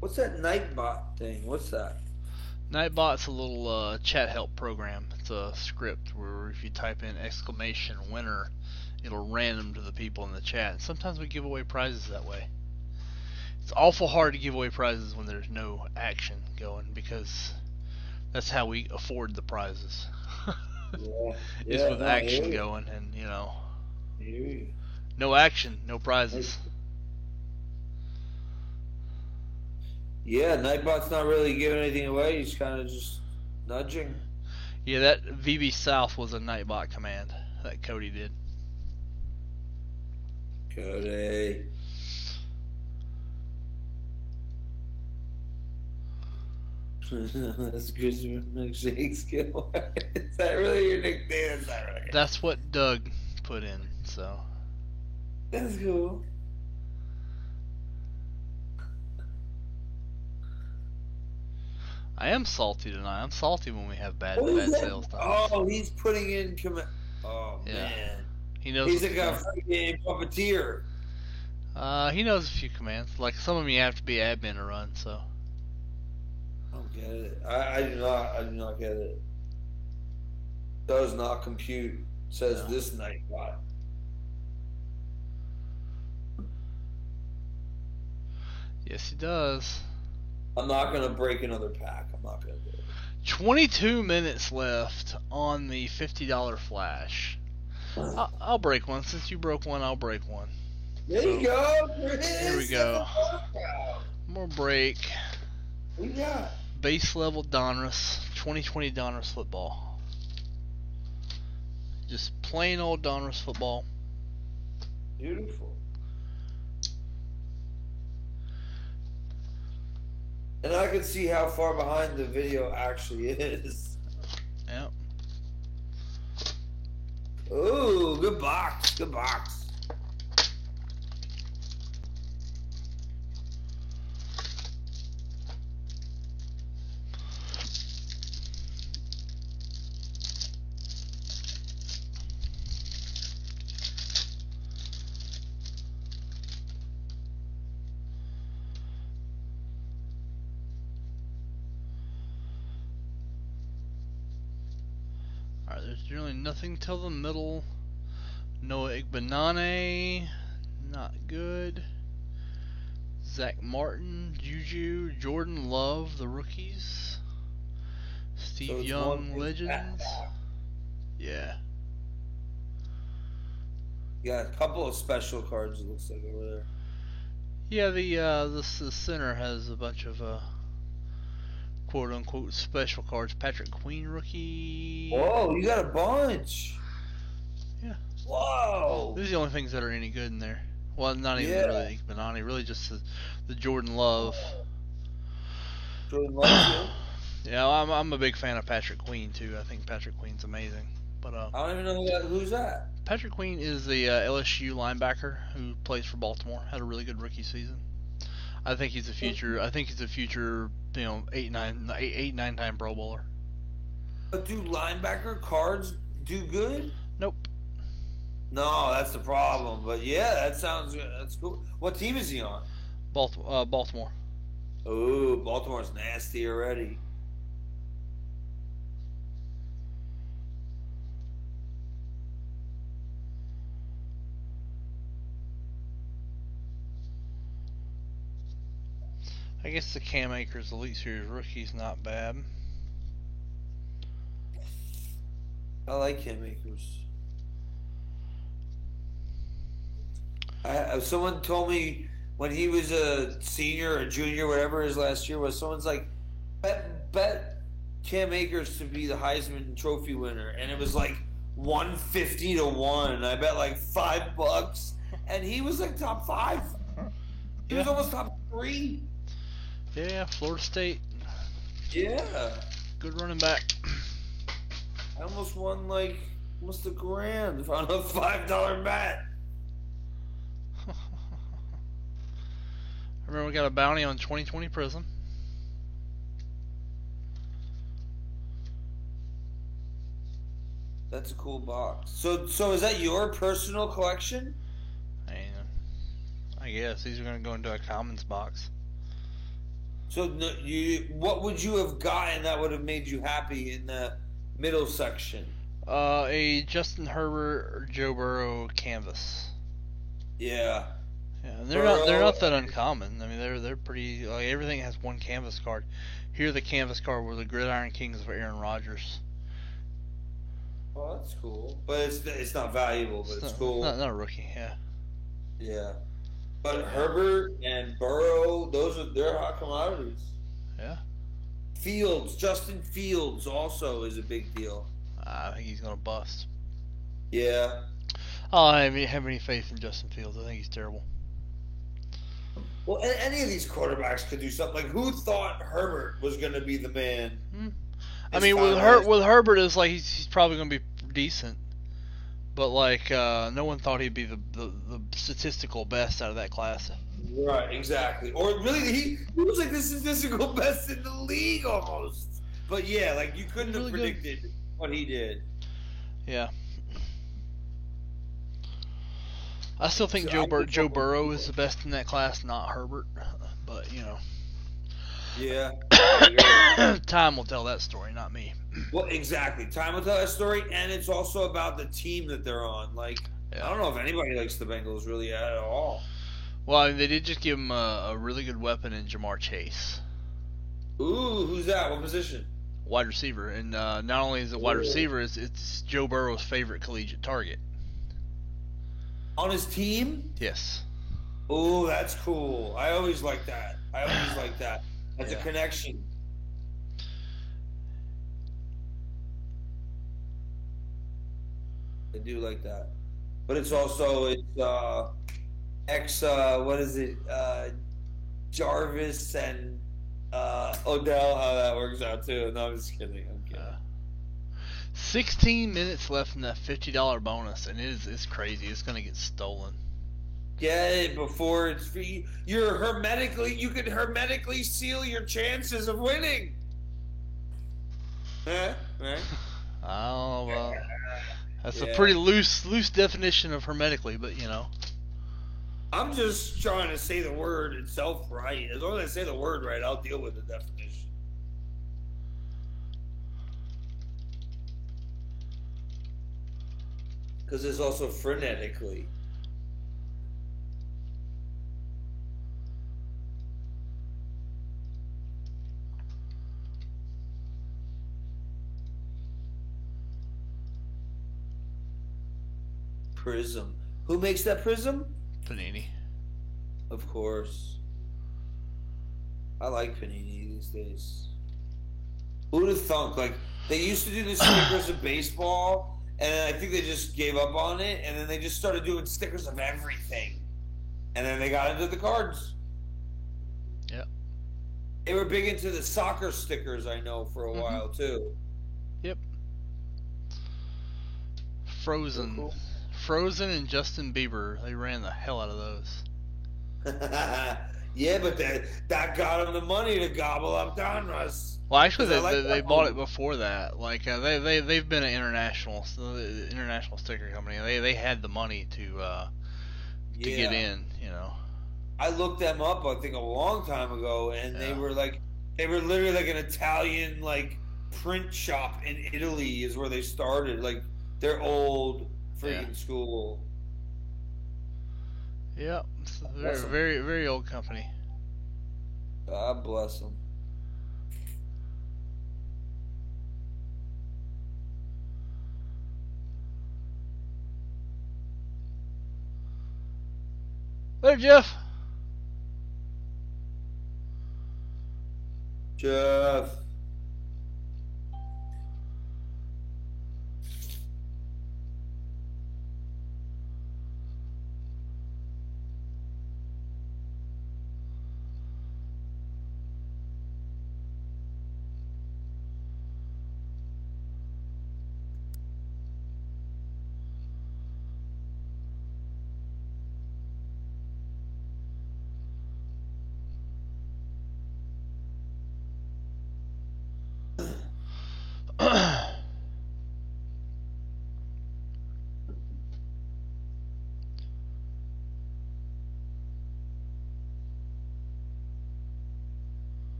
What's that Nightbot thing? What's that? Nightbot's a little chat help program. It's a script where if you type in !winner, it'll random to the people in the chat. Sometimes we give away prizes that way. It's awful hard to give away prizes when there's no action going, because that's how we afford the prizes. Is with action going, and no action, no prizes. Yeah, Nightbot's not really giving anything away. He's kind of just nudging. Yeah, that VB South was a Nightbot command that Cody did. Cody. That's Christmas milkshake skill. Is that really your nickname? Is that right? That's what Doug put in, so. That's cool. I am salty tonight. I'm salty when we have bad sales times. Oh, he's putting in Oh, yeah. Man. He knows. He's like a freaking puppeteer. He knows a few commands. Like some of them you have to be admin to run, so. I don't get it. I do not get it. Does not compute, says this Nightbot. Yes, he does. I'm not going to break another pack. I'm not going to do it. 22 minutes left on the $50 flash. I'll break one. Since you broke one, I'll break one. There you go, Chris. Here we go. I'm going to break. What you got? Base level Donruss. 2020 Donruss football. Just plain old Donruss football. Beautiful. And I can see how far behind the video actually is. Yep. Ooh, good box. Good box. There's generally nothing till the middle. Noah Igbanane, not good. Zach Martin, Juju, Jordan Love, the rookies. Steve Young, Legends. Yeah. You got a couple of special cards, it looks like, over there. Yeah, the center has a bunch of quote unquote special cards. Patrick Queen rookie. Whoa, you got a bunch. Whoa! These are the only things that are any good in there. Well, not even really Benani, really just the Jordan Love. Jordan Love, yeah, I'm a big fan of Patrick Queen too. I think Patrick Queen's amazing. But I don't even know who's that. Patrick Queen is the LSU linebacker who plays for Baltimore. Had a really good rookie season. I think he's a future. I think he's a future. 8-9 Pro Bowler. But do linebacker cards do good? Nope. No, that's the problem. But yeah, that's cool. What team is he on? Baltimore. Oh, Baltimore's nasty already. I guess the Cam Akers Elite Series rookie's not bad. I like Cam Akers. Someone told me when he was a senior or junior, whatever his last year was, someone's like, bet Cam Akers to be the Heisman Trophy winner, and it was like 150 to 1. I bet like $5, and he was like top 5. He was almost top 3. Yeah, Florida State. Yeah. Good running back. I almost won like almost $1,000 on a $5 bet. Remember, we got a bounty on 2020 Prism. That's a cool box. So is that your personal collection? I guess these are going to go into a Commons box. So what would you have gotten that would have made you happy in the middle section? A Justin Herbert or Joe Burrow canvas. Yeah. Yeah, and they're not that uncommon. I mean, they're pretty. Like, everything has one canvas card. Here, the canvas card were the Gridiron Kings of Aaron Rodgers. Oh, that's cool. But it's not valuable, but it's cool. Not a rookie, yeah. Yeah. But Herbert and Burrow, they're hot commodities. Yeah. Justin Fields also is a big deal. I think he's gonna bust. Yeah. I don't have any faith in Justin Fields. I think he's terrible. Well, any of these quarterbacks could do something. Like, who thought Herbert was going to be the man? I mean, with Herbert, is like he's probably going to be decent, but like no one thought he'd be the statistical best out of that class. Right, exactly. Or really, he was like the statistical best in the league almost. But yeah, like you couldn't have predicted what he did. Yeah. I still think Joe Burrow is the best in that class, not Herbert. But, you know. Yeah. Time will tell that story, not me. Well, exactly. Time will tell that story, and it's also about the team that they're on. Like, yeah. I don't know if anybody likes the Bengals really at all. Well, I mean, they did just give him a really good weapon in Jamar Chase. Ooh, who's that? What position? Wide receiver. And not only is it wide receiver, it's Joe Burrow's favorite collegiate target. On his team? Yes. Oh, that's cool. I always like that. That's a connection. I do like that. But it's also Jarvis and Odell, how that works out too. No, I'm just kidding. 16 minutes left in that $50 bonus, and it's crazy. It's gonna get stolen. Get it before it's free. You could hermetically seal your chances of winning. Right? I don't know. Well, that's a pretty loose definition of hermetically, but you know. I'm just trying to say the word itself right. As long as I say the word right, I'll deal with the definition. Because there's also frenetically. Prism. Who makes that Prism? Panini. Of course. I like Panini these days. Who'd have thunk? Like, they used to do the stickers of baseball, and I think they just gave up on it, and then they just started doing stickers of everything, and then they got into the cards. Yep. They were big into the soccer stickers, I know, for a while too. Yep. Frozen. Cool. Frozen and Justin Bieber, they ran the hell out of those. Yeah, but that got them the money to gobble up Donruss. Well, actually, Like they bought it before that. Like they've been an international sticker company. They had the money to get in. You know. I looked them up, I think, a long time ago, and they were literally like an Italian like print shop in Italy is where they started. Like they're old freaking school. Yep, it's a very very old company. God bless them. There, Jeff. Jeff.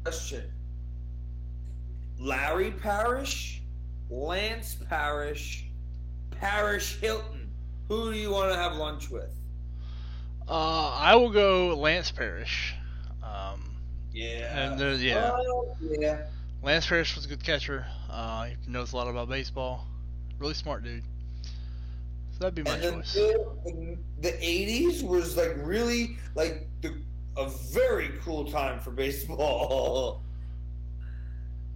Question. Larry Parrish, Lance Parrish, Parrish Hilton. Who do you want to have lunch with? I will go Lance Parrish. Yeah. And yeah. Yeah. Lance Parrish was a good catcher. He knows a lot about baseball. Really smart dude. So that'd be my choice. The 80s was like really like a very cool time for baseball.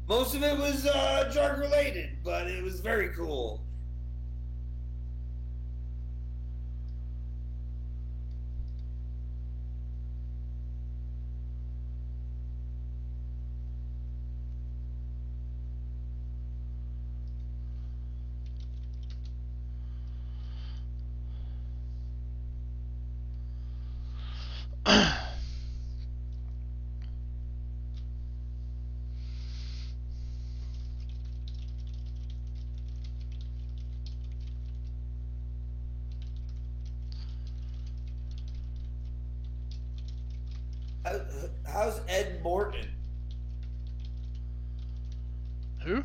Most of it was drug related, but it was very cool. How's Ed Morton? Who?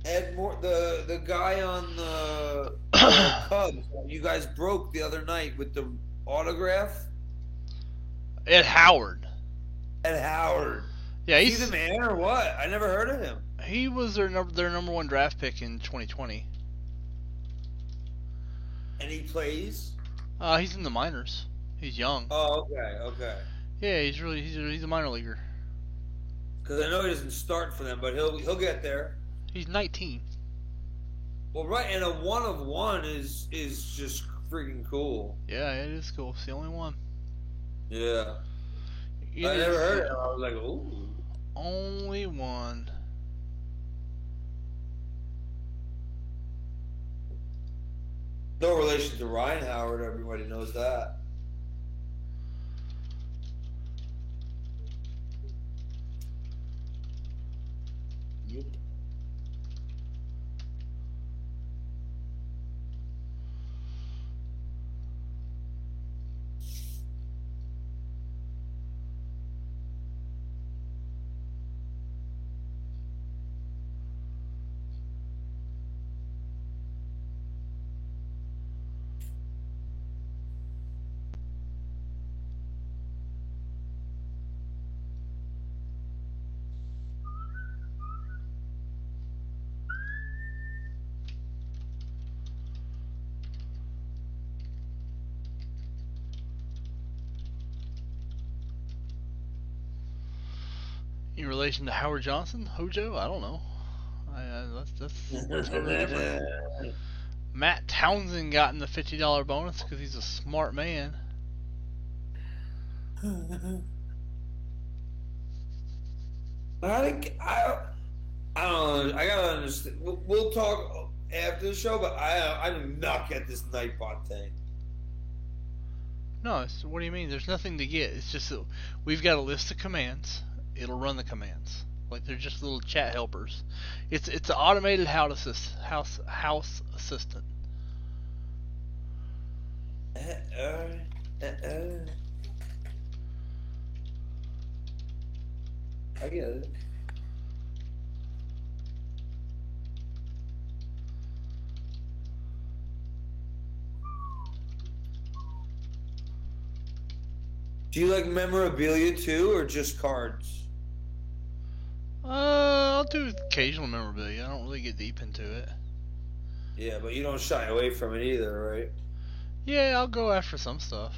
Ed Morton, the guy on the Cubs that you guys broke the other night with the autograph. Ed Howard. Ed Howard. Yeah, he's the man or what? I never heard of him. He was their number one draft pick in 2020. And he plays? He's in the minors. He's young. Oh, okay. Yeah, he's a minor leaguer. Because I know he doesn't start for them, but he'll get there. He's 19. Well, right, and a 1 of 1 is just freaking cool. Yeah, it is cool. It's the only one. Yeah. I never heard it. I was like, ooh. Only one. No relation to Ryan Howard. Everybody knows that. Yep. In relation to Howard Johnson, Hojo, I don't know. That's totally different. Matt Townsend got in the $50 bonus because he's a smart man. I don't know. I gotta understand. We'll talk after the show, but I do not get this Nightbot thing. No, what do you mean? There's nothing to get. It's just that we've got a list of commands. It'll run the commands. Like they're just little chat helpers. It's an automated house assistant. I get it. Do you like memorabilia too, or just cards? I'll do occasional memorabilia. I don't really get deep into it. Yeah, but you don't shy away from it either, right? Yeah, I'll go after some stuff.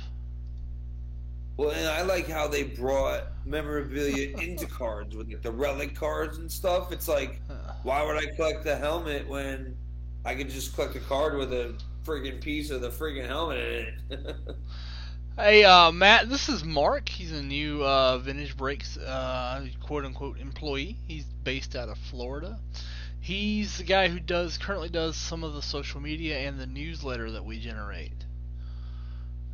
Well, and I like how they brought memorabilia into cards with like the relic cards and stuff. It's like, why would I collect the helmet when I could just collect a card with a friggin' piece of the friggin' helmet in it? Hey, Matt, this is Mark. He's a new Vintage Breaks quote-unquote employee. He's based out of Florida. He's the guy who currently does some of the social media and the newsletter that we generate.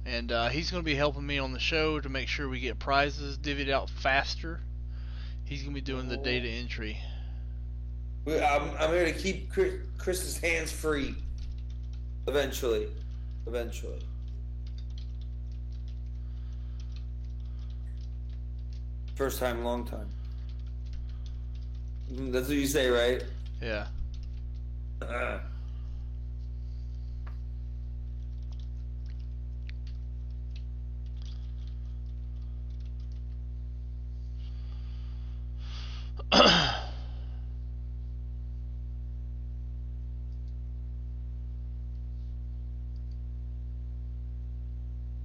And he's going to be helping me on the show to make sure we get prizes divvied out faster. He's going to be doing the data entry. I'm going to keep Chris's hands free. Eventually. First time, long time. That's what you say, right? Yeah. Are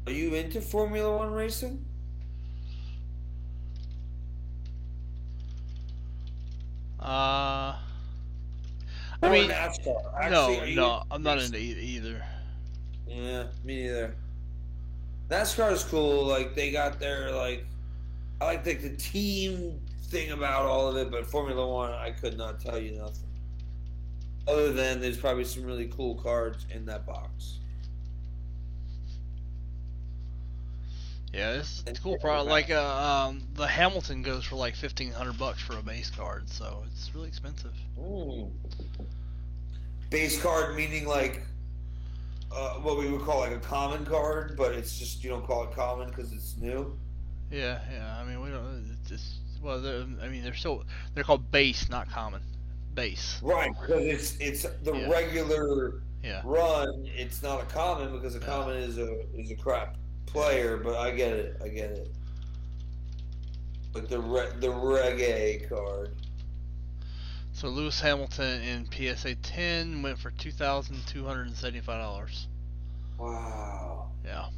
you into Formula One racing? I mean, NASCAR. Actually, no, I'm not into either. Yeah, me neither. NASCAR is cool. Like they got their I like the team thing about all of it, but Formula One, I could not tell you nothing. Other than there's probably some really cool cards in that box. Yeah, it's a cool product. Like the Hamilton goes for like $1,500 for a base card, so it's really expensive. Ooh. Base card meaning like what we would call like a common card, but it's just you don't call it common because it's new. Yeah. I mean, we don't. They're called base, not common. Base. Right, because it's the regular run. It's not a common because a common is a crap player. But I get it. Like the reggae card. So Lewis Hamilton in PSA 10 went for $2,275. Wow. Yeah.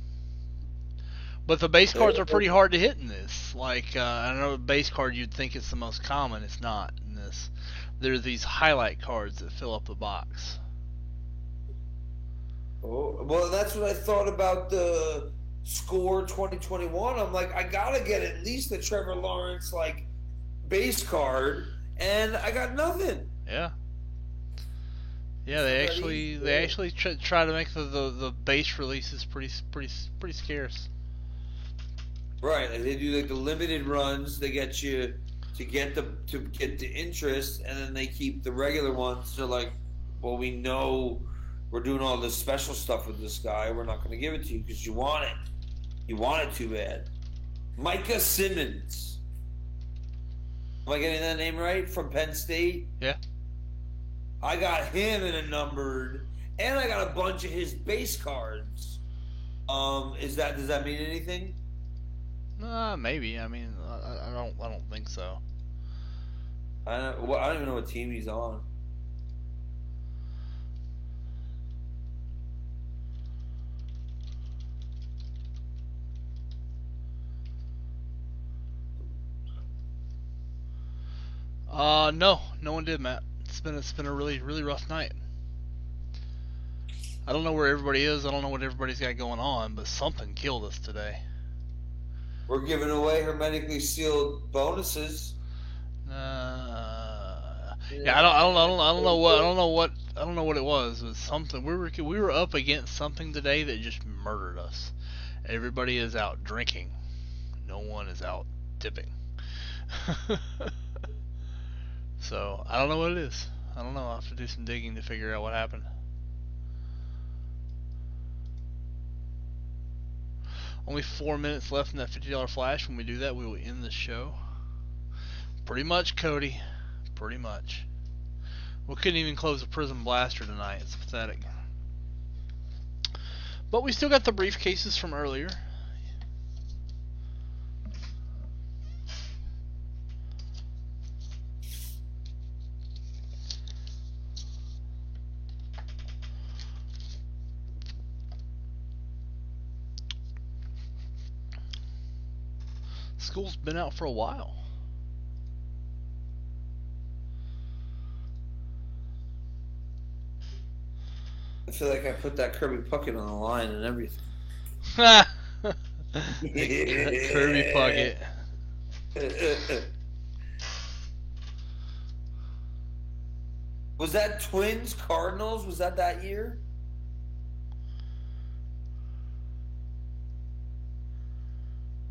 But the base cards are pretty hard to hit in this. Like I know the base card you'd think it's the most common. It's not in this. There's these highlight cards that fill up the box. Oh well, that's what I thought about the Score 2021. I'm like, I gotta get at least the Trevor Lawrence base card. And I got nothing. Yeah. Yeah, they actually try to make the base releases pretty scarce. Right, and they do like the limited runs. They get you to get the interest, and then they keep the regular ones. They're like, well, we know we're doing all this special stuff with this guy. We're not going to give it to you because you want it. You want it too bad. Micah Simmons. Am I getting that name right? From Penn State? Yeah. I got him in a numbered, and I got a bunch of his base cards. Does that mean anything? Maybe. I mean, I don't think so. I don't even know what team he's on. No, no one did, Matt. It's been a really really rough night. I don't know where everybody is. I don't know what everybody's got going on, but something killed us today. We're giving away hermetically sealed bonuses. Yeah, I don't know what it was. It was something. We were up against something today that just murdered us. Everybody is out drinking. No one is out tipping. So I don't know what it is. I don't know. I'll have to do some digging to figure out what happened. Only 4 minutes left in that $50 flash. When we do that, we will end the show. Pretty much, Cody. Pretty much. We couldn't even close a Prism Blaster tonight. It's pathetic. But we still got the briefcases from earlier. School's been out for a while. I feel like I put that Kirby Puckett on the line and everything. Kirby Puckett. Was that Twins Cardinals? Was that year?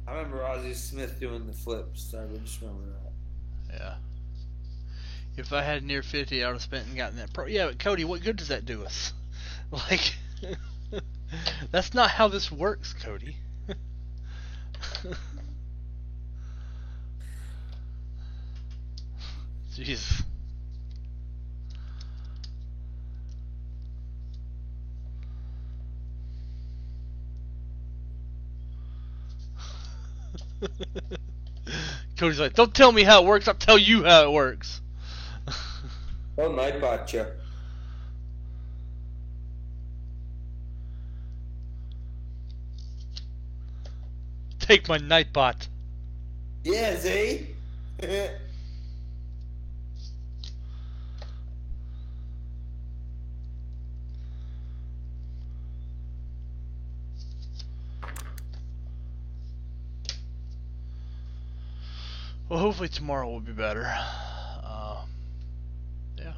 I remember Ozzie Smith doing the flips. I just remember that. Yeah. If I had near 50, I would have spent and gotten that pro. Yeah, but Cody, what good does that do us? Like, that's not how this works, Cody. Jeez. Cody's like, don't tell me how it works, I'll tell you how it works. Oh, Nightbot, you. Take my Nightbot. Yeah, see? Well, hopefully tomorrow will be better. Yeah.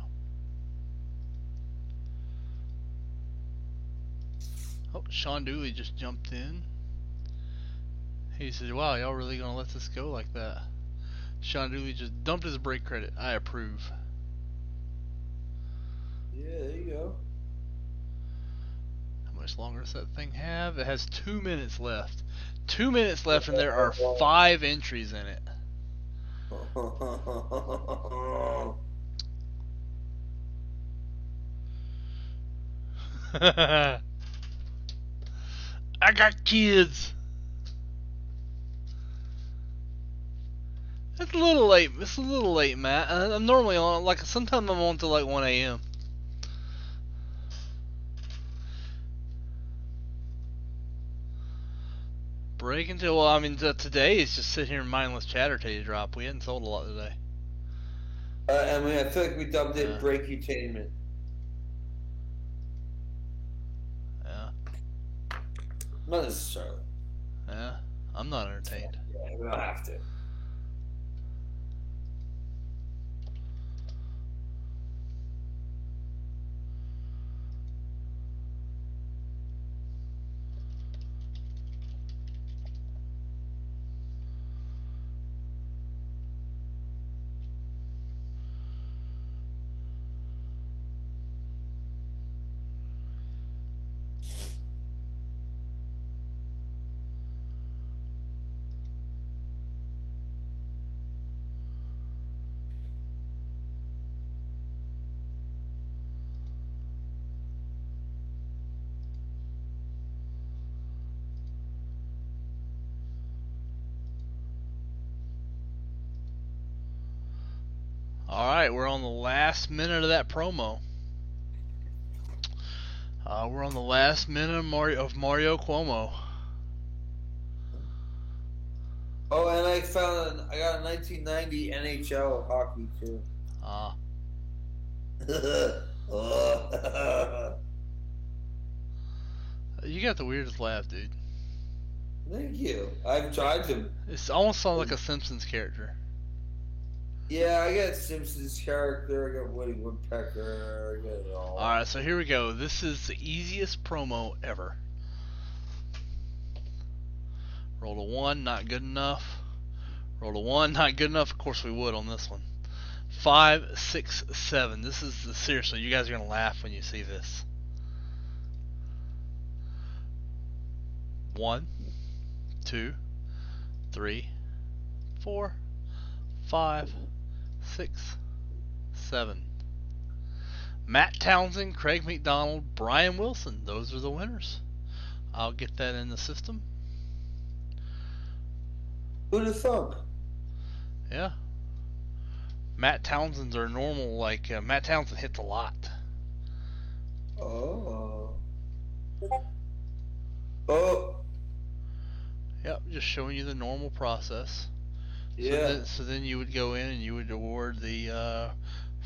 Oh, Sean Dooley just jumped in. He said, wow, y'all really gonna let this go like that? Sean Dooley just dumped his break credit. I approve. Yeah, there you go. How much longer does that thing have? It has 2 minutes left. 2 minutes left, and there are 5 entries in it. I got kids. It's a little late. It's a little late, Matt. I'm normally on, like, sometimes I'm on till like 1 a.m. Break until, well, I mean, today is just sit here and mindless chatter till you drop. We hadn't sold a lot today. I mean, I feel like we dubbed it Breakutainment. Yeah. Not necessarily. Yeah. I'm not entertained. Yeah, we don't have to. Alright, we're on the last minute of that promo. We're on the last minute of Mario Cuomo. Oh, and I got a 1990 NHL hockey too. Ah. You got the weirdest laugh, dude. Thank you. I've tried to. It almost sounds like a Simpsons character. Yeah, I got Simpsons character. I got Woody Woodpecker. I got it all. Alright, so here we go. This is the easiest promo ever. Roll a 1, not good enough. Roll a 1, not good enough. Of course we would on this one. 5, 6, 7. This is seriously, you guys are gonna laugh when you see this. 1, 2, 3, 4, 5, 6, 7. Matt Townsend, Craig McDonald, Brian Wilson. Those are the winners. I'll get that in the system. Who'd have thunk? Yeah. Matt Townsend's are normal, like, Matt Townsend hits a lot. Oh. Oh. Yep, just showing you the normal process. Yeah. So then you would go in and you would award the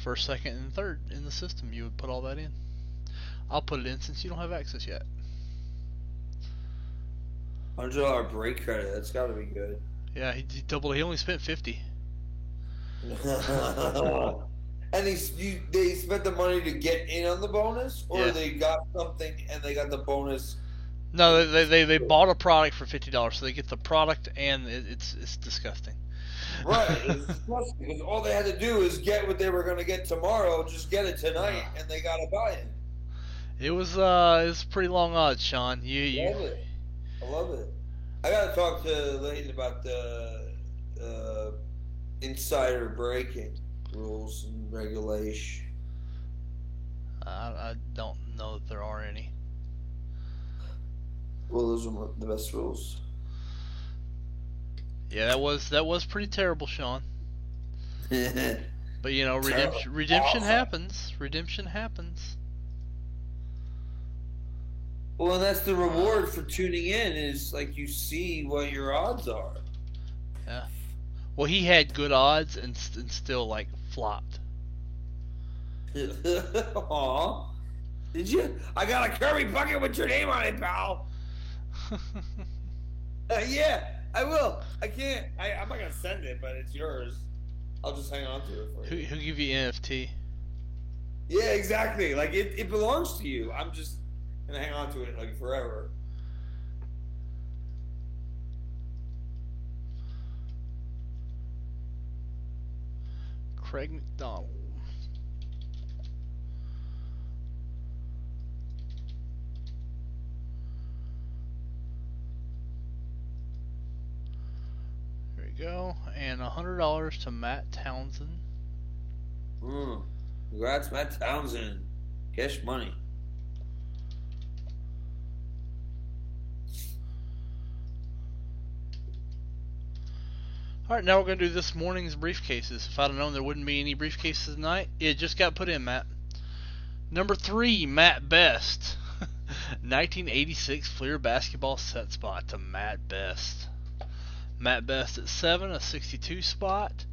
first, second, and third in the system. You would put all that in. I'll put it in since you don't have access yet. $100 break credit. That's got to be good. Yeah, he doubled. He only spent 50. And they spent the money to get in on the bonus, or Yeah. they got something and they got the bonus. No, they bought a product for $50, so they get the product and it's disgusting. Right, it's disgusting because all they had to do is get what they were going to get tomorrow, just get it tonight, and they got to buy it. It was pretty long odds, Sean. Love it. I love it. I got to talk to Leighton about the insider breaking rules and regulation. I don't know that there are any. Well, those are the best rules. Yeah, that was pretty terrible, Sean. But you know, redemption happens. Redemption happens. Well, and that's the reward for tuning in, is like you see what your odds are. Yeah. Well, he had good odds and still like flopped. Aw. Did you? I got a Kirby bucket with your name on it, pal. Yeah, I will. I can't. I'm not gonna send it, but it's yours. I'll just hang on to it for you. Who'll give you NFT? Yeah, exactly. Like it belongs to you. I'm just gonna hang on to it like forever. Craig McDonald. There you go. And $100 to Matt Townsend. Congrats, Matt Townsend. Cash money. Alright, now we're going to do this morning's briefcases. If I'd have known there wouldn't be any briefcases tonight, it just got put in, Matt. Number 3, Matt Best. 1986 Fleer basketball set spot to Matt Best. Matt Best at 7, a 62 spot.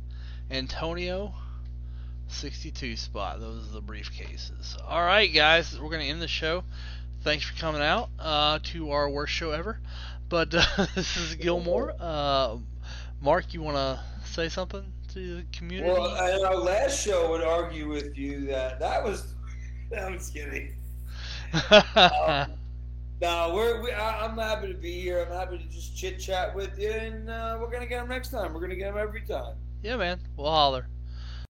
Antonio, 62 spot. Those are the briefcases. Alright, guys, we're going to end the show. Thanks for coming out to our worst show ever. But this is Gilmore. Mark, you want to say something to the community? Well, our last show would argue with you that was. I'm just kidding. No, I'm happy to be here. I'm happy to just chit chat with you, and we're gonna get them next time. We're gonna get them every time. Yeah, man. We'll holler.